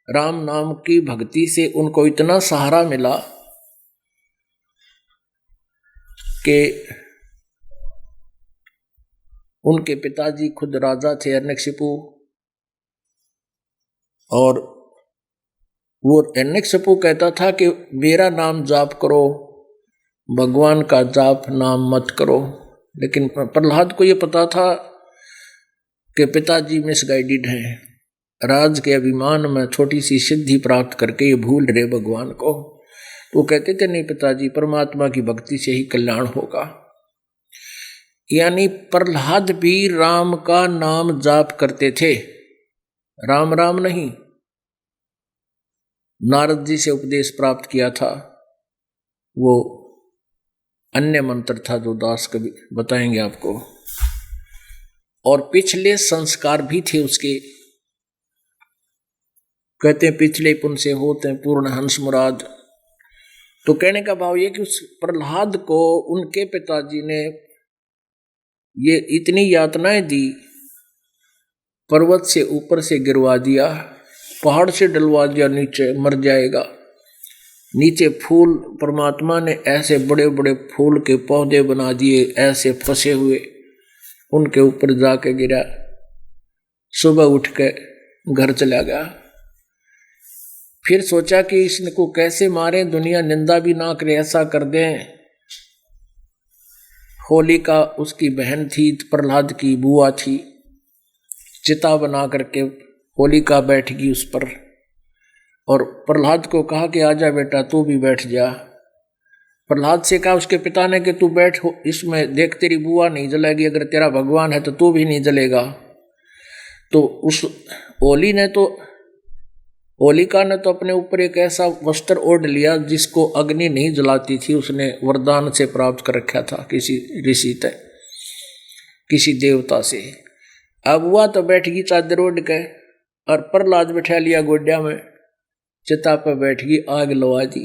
राम नाम की भक्ति से उनको इतना सहारा मिला कि उनके पिताजी खुद राजा थे हिरण्यकशिपु, और वो हिरण्यकशिपु कहता था कि मेरा नाम जाप करो, भगवान का जाप नाम मत करो। लेकिन प्रहलाद को ये पता था कि पिताजी मिसगाइडेड हैं, राज के अभिमान में छोटी सी सिद्धि प्राप्त करके ये भूल रहे भगवान को। वो कहते थे नहीं पिताजी, परमात्मा की भक्ति से ही कल्याण होगा। यानी प्रहलाद भी राम का नाम जाप करते थे, राम राम नहीं। नारद जी से उपदेश प्राप्त किया था, वो अन्य मंत्र था जो दास कभी बताएंगे आपको। और पिछले संस्कार भी थे उसके, कहते हैं पिछले पुण्य से होते हैं पूर्ण हंस मुराद। तो कहने का भाव ये कि उस प्रहलाद को उनके पिताजी ने ये इतनी यातनाएं दी, पर्वत से ऊपर से गिरवा दिया, पहाड़ से डलवा दिया, नीचे मर जाएगा। नीचे फूल, परमात्मा ने ऐसे बड़े बड़े फूल के पौधे बना दिए, ऐसे फंसे हुए, उनके ऊपर जाके गिरा। सुबह उठ के घर चला गया। फिर सोचा कि इसको कैसे मारे, दुनिया निंदा भी ना करे, ऐसा कर दें। होलिका उसकी बहन थी, प्रहलाद की बुआ थी। चिता बना करके होलिका बैठ गई उस पर और प्रहलाद को कहा कि आजा बेटा तू भी बैठ जा। प्रहलाद से कहा उसके पिता ने कि तू बैठ, इसमें देख तेरी बुआ नहीं जलेगी, अगर तेरा भगवान है तो तू भी नहीं जलेगा। तो उस होलिका ने तो अपने ऊपर एक ऐसा वस्त्र ओढ़ लिया जिसको अग्नि नहीं जलाती थी, उसने वरदान से प्राप्त कर रखा था किसी ऋषि से, किसी देवता से। अब हुआ तो बैठ गई चादर ओढ़ के और प्रहलाद बैठा लिया गोड्या में, चिता पर बैठ गई, आग लगा दी।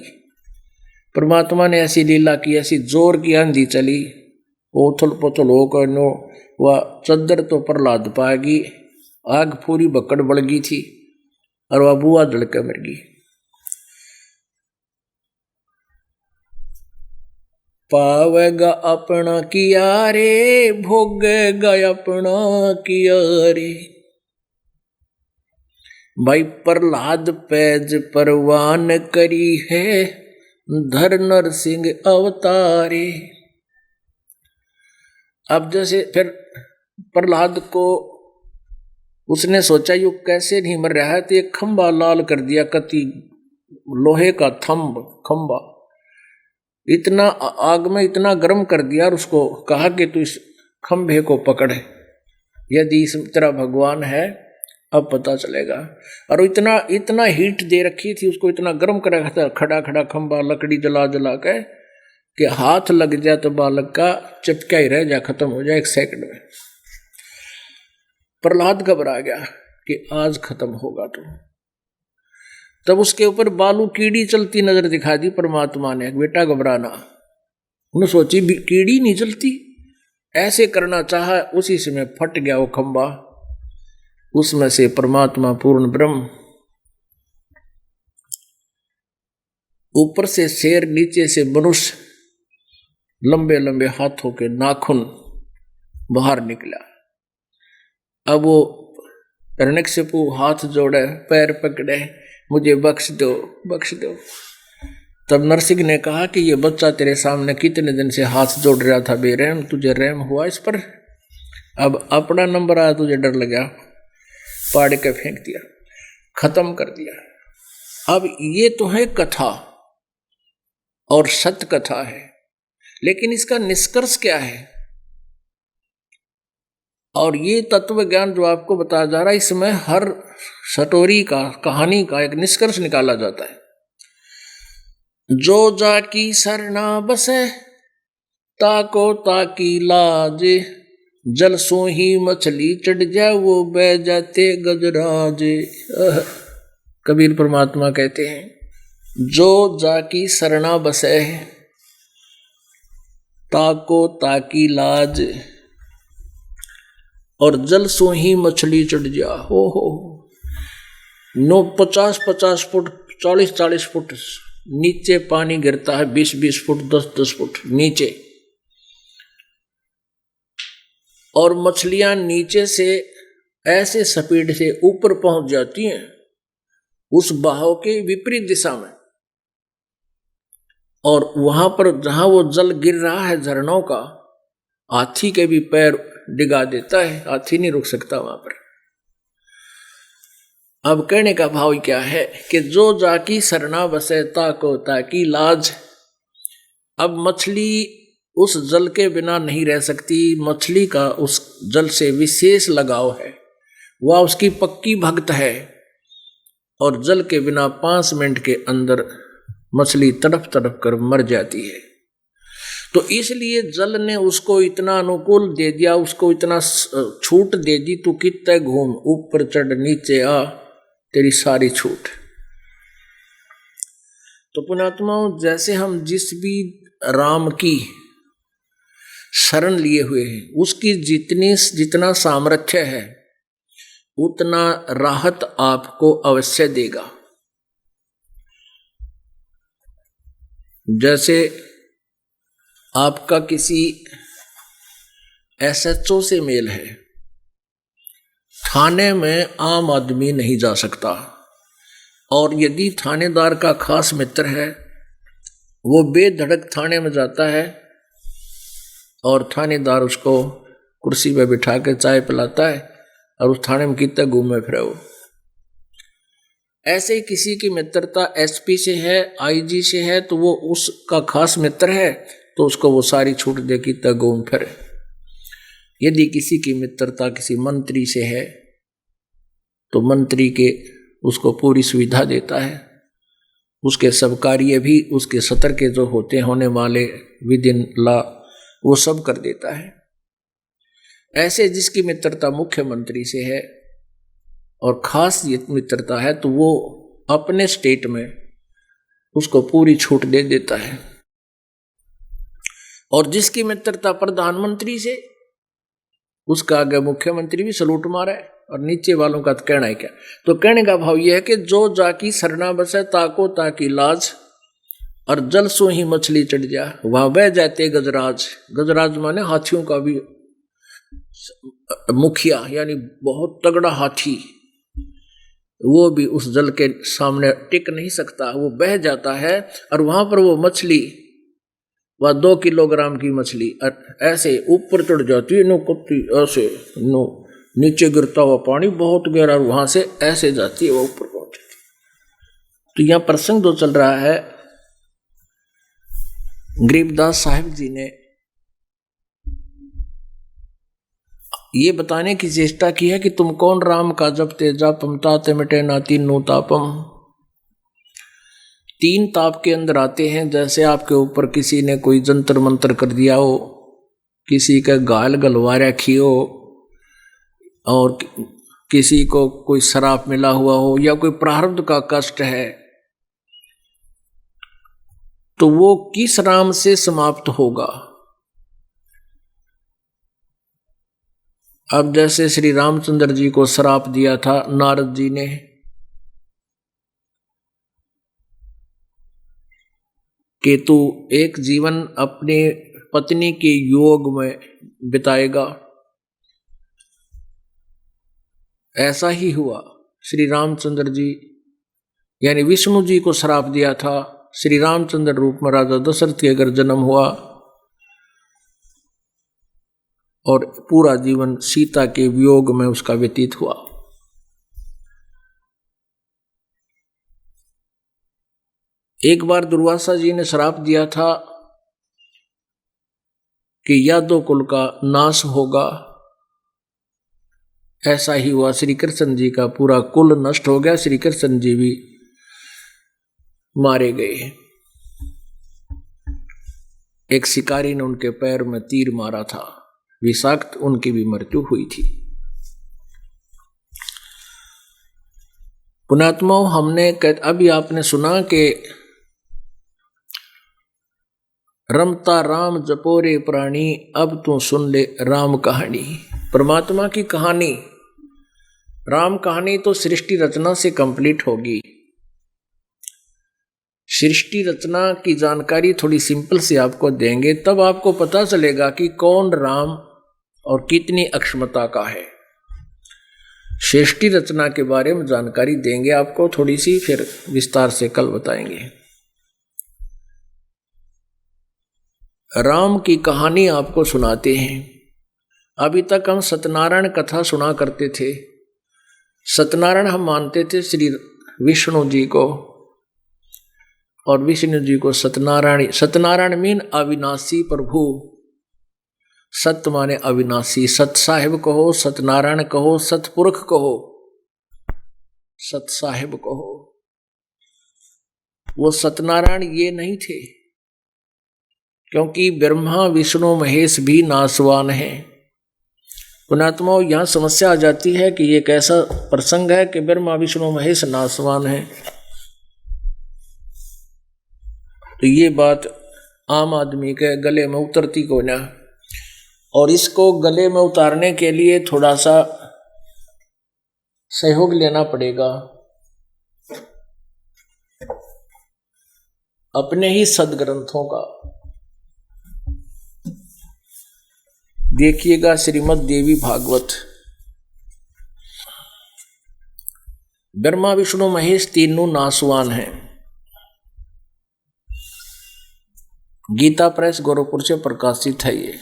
परमात्मा ने ऐसी लीला की, ऐसी जोर की आंधी चली, ओथल पोथल होकर नो वह चद्दर तो प्रहलाद पाएगी, आग पूरी बकड़ बढ़ गई थी और वह बुआ जल के मर गई। पावेगा अपना किया रे, भोगेगा अपना किया रे। भाई प्रहलाद पैज परवान करी है, धर नरसिंह अवतारे। अब जैसे फिर प्रहलाद को उसने सोचा यू कैसे नहीं मर रहा है, तो एक खंबा लाल कर दिया, कति लोहे का खंबा इतना आग में इतना गर्म कर दिया और उसको कहा कि तू इस खंभे को पकड़, यदि इस तेरा भगवान है अब पता चलेगा। और इतना इतना हीट दे रखी थी उसको, इतना गर्म कर रखा था, खड़ा खड़ा खंबा लकड़ी जला जला के कि हाथ लग जाए तो बालक का चिपका ही रह जाए, खत्म हो जाए 1 सेकंड में। प्रहलाद घबरा गया कि आज खत्म होगा। तो तब उसके ऊपर बालू कीड़ी चलती नजर दिखा दी परमात्मा ने, बेटा घबराना। उन्होंने सोची कीड़ी नहीं चलती, ऐसे करना चाहा, उसी समय फट गया वो खंबा, उसमें से परमात्मा पूर्ण ब्रह्म, ऊपर से शेर, नीचे से मनुष्य, लंबे लंबे हाथों के नाखून बाहर निकला। अब वो हिरण्यकशिपु हाथ जोड़े, पैर पकड़े, मुझे बख्श दो बख्श दो। तब नरसिंह ने कहा कि ये बच्चा तेरे सामने कितने दिन से हाथ जोड़ रहा था बेरहम, तुझे रहम हुआ इस पर? अब अपना नंबर आया, तुझे डर लगा, पाड़ के फेंक दिया, खत्म कर दिया। अब ये तो है कथा और सत्य कथा है, लेकिन इसका निष्कर्ष क्या है? और ये तत्व ज्ञान जो आपको बताया जा रहा है, इसमें हर स्टोरी का, कहानी का एक निष्कर्ष निकाला जाता है। जो जाकी सरना बसे, ताको ताकी लाज, जल सो ही मछली चढ़ जाए, वो बह जाते गजराज। कबीर परमात्मा कहते हैं, जो जाकी सरना बसे, ताको ताकी लाज, और जल सो ही मछली चढ़ जा। हो 50-50 फुट, 40-40 फुट नीचे पानी गिरता है, 20-20 फुट, 10-10 फुट नीचे, और मछलियां नीचे से ऐसे स्पीड से ऊपर पहुंच जाती हैं उस बहाव के विपरीत दिशा में, और वहां पर जहां वो जल गिर रहा है झरनों का, हाथी के भी पैर डिगा देता है, हाथी नहीं रुक सकता वहां पर। अब कहने का भाव क्या है कि जो जाकी सरना बसे, ताको ताकी लाज। अब मछली उस जल के बिना नहीं रह सकती, मछली का उस जल से विशेष लगाव है, वह उसकी पक्की भक्त है, और जल के बिना 5 मिनट के अंदर मछली तड़प तड़प कर मर जाती है। तो इसलिए जल ने उसको इतना अनुकूल दे दिया, उसको इतना छूट दे दी, तू कितने घूम, ऊपर चढ़ नीचे आ, तेरी सारी छूट। तो पुण्यात्माओं, जैसे हम जिस भी राम की शरण लिए हुए हैं, उसकी जितना सामर्थ्य है उतना राहत आपको अवश्य देगा। जैसे आपका किसी SHO से मेल है, थाने में आम आदमी नहीं जा सकता, और यदि थानेदार का खास मित्र है, वो बेधड़क थाने में जाता है और थानेदार उसको कुर्सी पे बिठा के चाय पिलाता है और उस थाने में कितना घूमे फिरे वो। ऐसे ही किसी की मित्रता एसपी से है, आईजी से है, तो वो उसका खास मित्र है तो उसको वो सारी छूट दे कि तक घूम फिरे। यदि किसी की मित्रता किसी मंत्री से है तो मंत्री के उसको पूरी सुविधा देता है, उसके सब कार्य भी उसके सत्र के जो होने वाले विदिन लॉ वो सब कर देता है। ऐसे जिसकी मित्रता मुख्यमंत्री से है और खास मित्रता है तो वो अपने स्टेट में उसको पूरी छूट दे देता है। और जिसकी मित्रता प्रधानमंत्री से, उसका आगे मुख्यमंत्री भी सलूट मारा है और नीचे वालों का तो कहना है क्या। तो कहने का भाव यह है कि जो जाकी सरना बसे ताको ताकी लाज, और जल सो ही मछली चढ़ जा वहां बह जाते गजराज। गजराज माने हाथियों का भी मुखिया, यानी बहुत तगड़ा हाथी, वो भी उस जल के सामने टिक नहीं सकता, वो बह जाता है। और वहां पर वो मछली, वह 2 किलोग्राम की मछली ऐसे ऊपर चढ़ जाती है, नो कुत्ती ऐसे नो नीचे गिरता हुआ पानी बहुत गहरा, वहां से ऐसे जाती है, वो ऊपर पहुंच जाती। तो यहां प्रसंग जो चल रहा है, गरीबदास साहिब जी ने ये बताने की चेष्टा की है कि तुम कौन राम का जपते जापम ताते मिटे ना तीनों तापम। 3 ताप के अंदर आते हैं, जैसे आपके ऊपर किसी ने कोई जंतर मंत्र कर दिया हो, किसी का गाल गलवा रखी हो, और किसी को कोई शराप मिला हुआ हो, या कोई प्रारब्ध का कष्ट है, तो वो किस राम से समाप्त होगा। अब जैसे श्री रामचंद्र जी को श्राप दिया था नारद जी ने कि तू एक जीवन अपने पत्नी के योग में बिताएगा, ऐसा ही हुआ। श्री रामचंद्र जी यानी विष्णु जी को श्राप दिया था, श्री रामचंद्र रूप में राजा दशरथ के घर जन्म हुआ और पूरा जीवन सीता के वियोग में उसका व्यतीत हुआ। एक बार दुर्वासा जी ने श्राप दिया था कि यादव कुल का नाश होगा, ऐसा ही हुआ। श्री कृष्ण जी का पूरा कुल नष्ट हो गया, श्री कृष्ण जी भी मारे गए। एक शिकारी ने उनके पैर में तीर मारा था, विषाक्त, उनकी भी मृत्यु हुई थी। पुणात्मा, हमने अभी आपने सुना कि रमता राम जपोरे प्राणी, अब तू सुन ले राम कहानी। परमात्मा की कहानी, राम कहानी तो सृष्टि रचना से कंप्लीट होगी। सृष्टि रचना की जानकारी थोड़ी सिंपल से आपको देंगे, तब आपको पता चलेगा कि कौन राम और कितनी अक्षमता का है। सृष्टि रचना के बारे में जानकारी देंगे आपको थोड़ी सी, फिर विस्तार से कल बताएंगे। राम की कहानी आपको सुनाते हैं। अभी तक हम सत्यनारायण कथा सुना करते थे। सत्यनारायण हम मानते थे श्री विष्णु जी को, और विष्णु जी को सत्यनारायण। सत्यनारायण मीन अविनाशी प्रभु। सत्य माने अविनाशी, सत साहिब कहो, सत्यनारायण कहो, सतपुरख कहो, सत साहिब कहो। वो सत्यनारायण ये नहीं थे, क्योंकि ब्रह्मा विष्णु महेश भी नासवान हैं। पुणात्मा, यहां समस्या आ जाती है कि ये कैसा प्रसंग है कि ब्रह्मा विष्णु महेश नासवान हैं। तो ये बात आम आदमी के गले में उतरती को ना, और इसको गले में उतारने के लिए थोड़ा सा सहयोग लेना पड़ेगा अपने ही सदग्रंथों का। देखिएगा श्रीमद् देवी भागवत ब्रह्मा विष्णु महेश तीनों नासवान हैं। गीता प्रेस गोरखपुर से प्रकाशित है ये।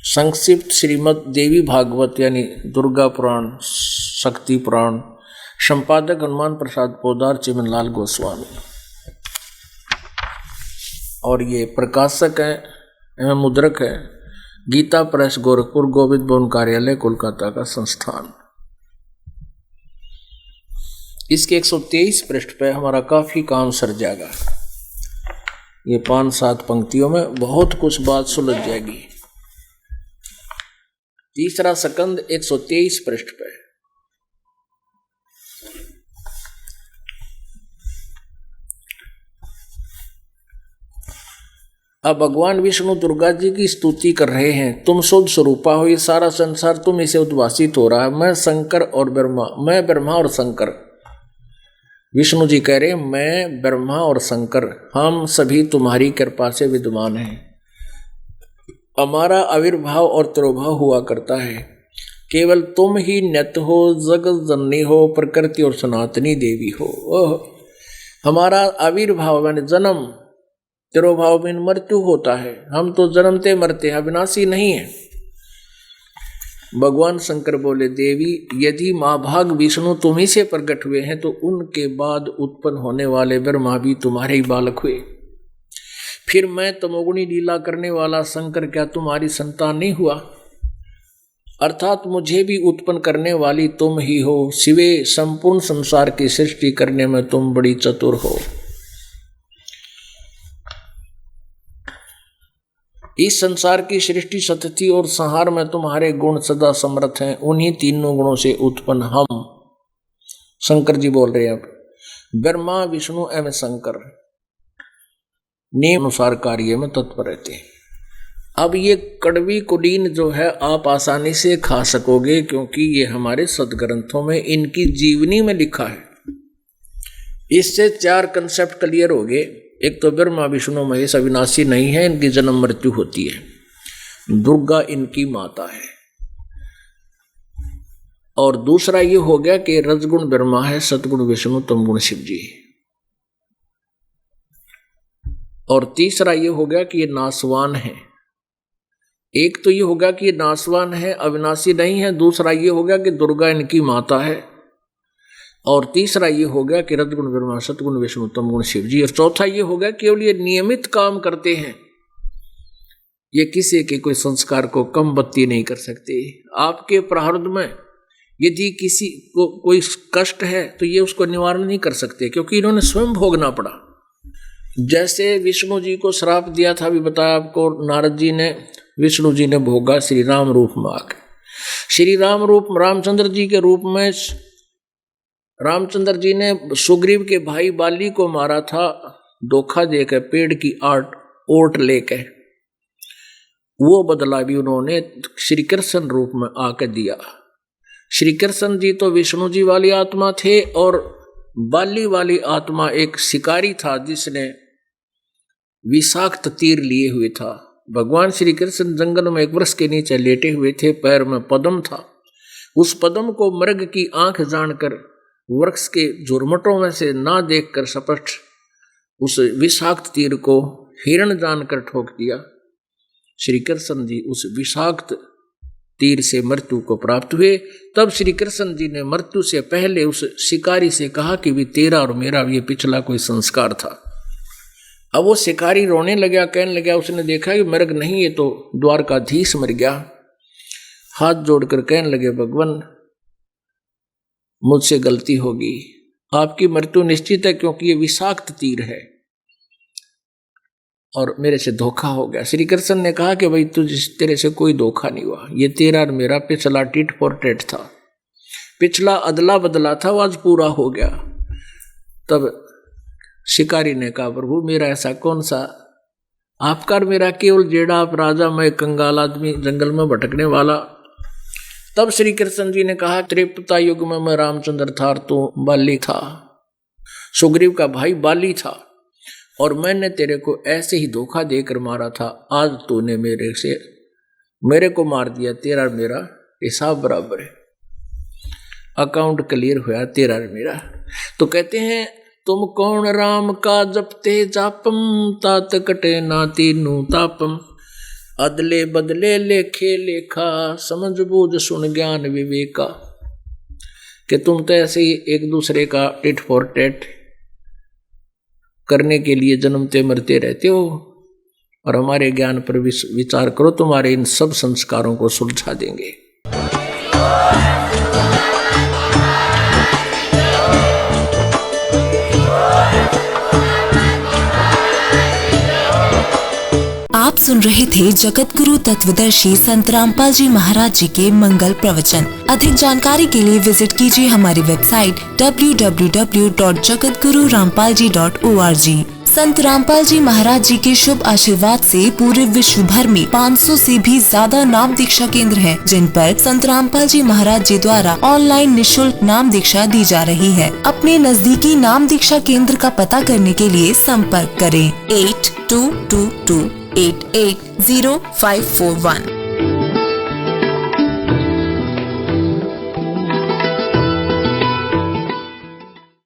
संक्षिप्त श्रीमद् देवी भागवत यानी दुर्गा पुराण, शक्ति पुराण, संपादक हनुमान प्रसाद पोदार, चिमनलाल गोस्वामी, और ये प्रकाशक है एवं मुद्रक है गीता प्रेस गोरखपुर, गोविंद भवन कार्यालय, कोलकाता का संस्थान। इसके 123 पृष्ठ पे हमारा काफी काम सर जाएगा। ये 5-7 पंक्तियों में बहुत कुछ बात सुलझ जाएगी। तीसरा सकंद 123 पृष्ठ पे। अब भगवान विष्णु दुर्गा जी की स्तुति कर रहे हैं। तुम शुद्ध स्वरूपा हो, ये सारा संसार तुम इसे उद्भासित हो रहा है। मैं शंकर और ब्रह्मा, मैं ब्रह्मा और शंकर। विष्णु जी कह रहे हैं मैं ब्रह्मा और शंकर, हम सभी तुम्हारी कृपा से विद्यमान हैं। हमारा आविर्भाव और तिरोभाव हुआ करता है। केवल तुम ही नित्य हो, जगत जननी हो, प्रकृति और सनातनी देवी हो। हमारा आविर्भाव यानी जन्म, तिरोभाव में मृत्यु होता है। हम तो जन्मते मरते हैं, अविनाशी नहीं है। भगवान शंकर बोले देवी, यदि महाभाग विष्णु तुम ही से प्रकट हुए हैं तो उनके बाद उत्पन्न होने वाले ब्रह्मा भी तुम्हारे ही बालक हुए। फिर मैं तमोगुणी लीला करने वाला शंकर क्या तुम्हारी संतान नहीं हुआ? अर्थात मुझे भी उत्पन्न करने वाली तुम ही हो। शिवे, संपूर्ण संसार की सृष्टि करने में तुम बड़ी चतुर हो। इस संसार की सृष्टि, सतति और संहार में तुम्हारे गुण सदा समर्थ हैं। उन्हीं तीनों गुणों से उत्पन्न हम, शंकर जी बोल रहे हैं। अब ब्रह्मा विष्णु एवं शंकर नियम अनुसार कार्य में तत्पर रहते हैं। अब ये कड़वी कुलीन जो है आप आसानी से खा सकोगे, क्योंकि ये हमारे सदग्रंथों में इनकी जीवनी में लिखा है। इससे 4 कंसेप्ट क्लियर हो गए। एक तो ब्रह्मा विष्णु महेश अविनाशी नहीं है, इनकी जन्म मृत्यु होती है। दुर्गा इनकी माता है। और दूसरा ये हो गया कि रजगुण ब्रह्मा है, सतगुण विष्णु, तमगुण शिव जी। और तीसरा ये हो गया कि ये नासवान है। एक तो ये हो गया कि ये नासवान है, अविनाशी नहीं है। दूसरा ये हो गया कि दुर्गा इनकी माता है। और तीसरा ये हो गया कि रजगुण ब्रह्मा, सतगुण विष्णु, तमगुण शिव जी। और चौथा ये हो गया केवल ये नियमित काम करते हैं। ये किसी के कोई संस्कार को कम बत्ती नहीं कर सकते। आपके प्रारब्ध में यदि किसी को कोई कष्ट है तो ये उसको निवारण नहीं कर सकते, क्योंकि इन्होंने स्वयं भोगना पड़ा। जैसे विष्णु जी को श्राप दिया था, अभी बताया आपको, नारद जी ने, विष्णु जी ने भोगा श्री राम रूप में आकर। श्री राम रूप रामचंद्र जी के रूप में रामचंद्र जी ने सुग्रीव के भाई बाली को मारा था, धोखा देकर पेड़ की ओट लेके। वो बदला भी उन्होंने श्री कृष्ण रूप में आकर दिया। श्री कृष्ण जी तो विष्णु जी वाली आत्मा थे, और बाली वाली आत्मा एक शिकारी था जिसने विषाक्त तीर लिए हुए था। भगवान श्री कृष्ण जंगल में एक वृक्ष के नीचे लेटे हुए थे, पैर में पद्म था। उस पद्म को मृग की आंख जानकर, वृक्ष के झुरमटों में से ना देखकर स्पष्ट उस विषाक्त तीर को हिरण जानकर ठोक दिया। श्री कृष्ण जी उस विषाक्त तीर से मृत्यु को प्राप्त हुए। तब श्री कृष्ण जी ने मृत्यु से पहले उस शिकारी से कहा कि भी तेरा और मेरा ये पिछला कोई संस्कार था। अब वो शिकारी रोने लगा, कहने लगा, उसने देखा कि मृग नहीं, ये तो द्वारकाधीश मर गया। हाथ जोड़कर कहने लगे, भगवान मुझसे गलती होगी, आपकी मृत्यु निश्चित है, क्योंकि ये विषाक्त तीर है और मेरे से धोखा हो गया। श्री कृष्ण ने कहा कि भाई तेरे से कोई धोखा नहीं हुआ, ये तेरा और मेरा पिछला टिट फॉर टेट था, पिछला अदला बदला था, वो आज पूरा हो गया। तब शिकारी ने कहा, प्रभु मेरा ऐसा कौन सा, आपका और मेरा केवल जेड़ा, आप राजा, मैं कंगाल आदमी जंगल में भटकने वाला। तब श्री कृष्ण जी ने कहा, त्रेता युग में मैं रामचंद्र था, तो बाली था, सुग्रीव का भाई बाली था, और मैंने तेरे को ऐसे ही धोखा देकर मारा था। आज तूने मेरे से मेरे को मार दिया, तेरा और मेरा हिसाब बराबर है, अकाउंट क्लियर हुआ तेरा और मेरा। तो कहते हैं तुम कौन राम का जपते जापम, तात कटे ना तीनू तापम, अदले बदले लेखे लेखा, समझ बूझ सुन ज्ञान विवेका। कि तुम तो ऐसे ही एक दूसरे का टिट फॉर टेट करने के लिए जन्मते मरते रहते हो, और हमारे ज्ञान पर विचार करो, तुम्हारे इन सब संस्कारों को सुलझा देंगे। आप सुन रहे थे जगत गुरु तत्वदर्शी संत रामपाल जी महाराज जी के मंगल प्रवचन। अधिक जानकारी के लिए विजिट कीजिए हमारी वेबसाइट www.jagatgururampalji.org। संत रामपाल जी महाराज जी के शुभ आशीर्वाद से पूरे विश्व भर में 500 से भी ज्यादा नाम दीक्षा केंद्र हैं, जिन पर संत रामपाल जी महाराज जी द्वारा ऑनलाइन निःशुल्क नाम दीक्षा दी जा रही है। अपने नजदीकी नाम दीक्षा केंद्र का पता करने के लिए संपर्क करें 8222880541।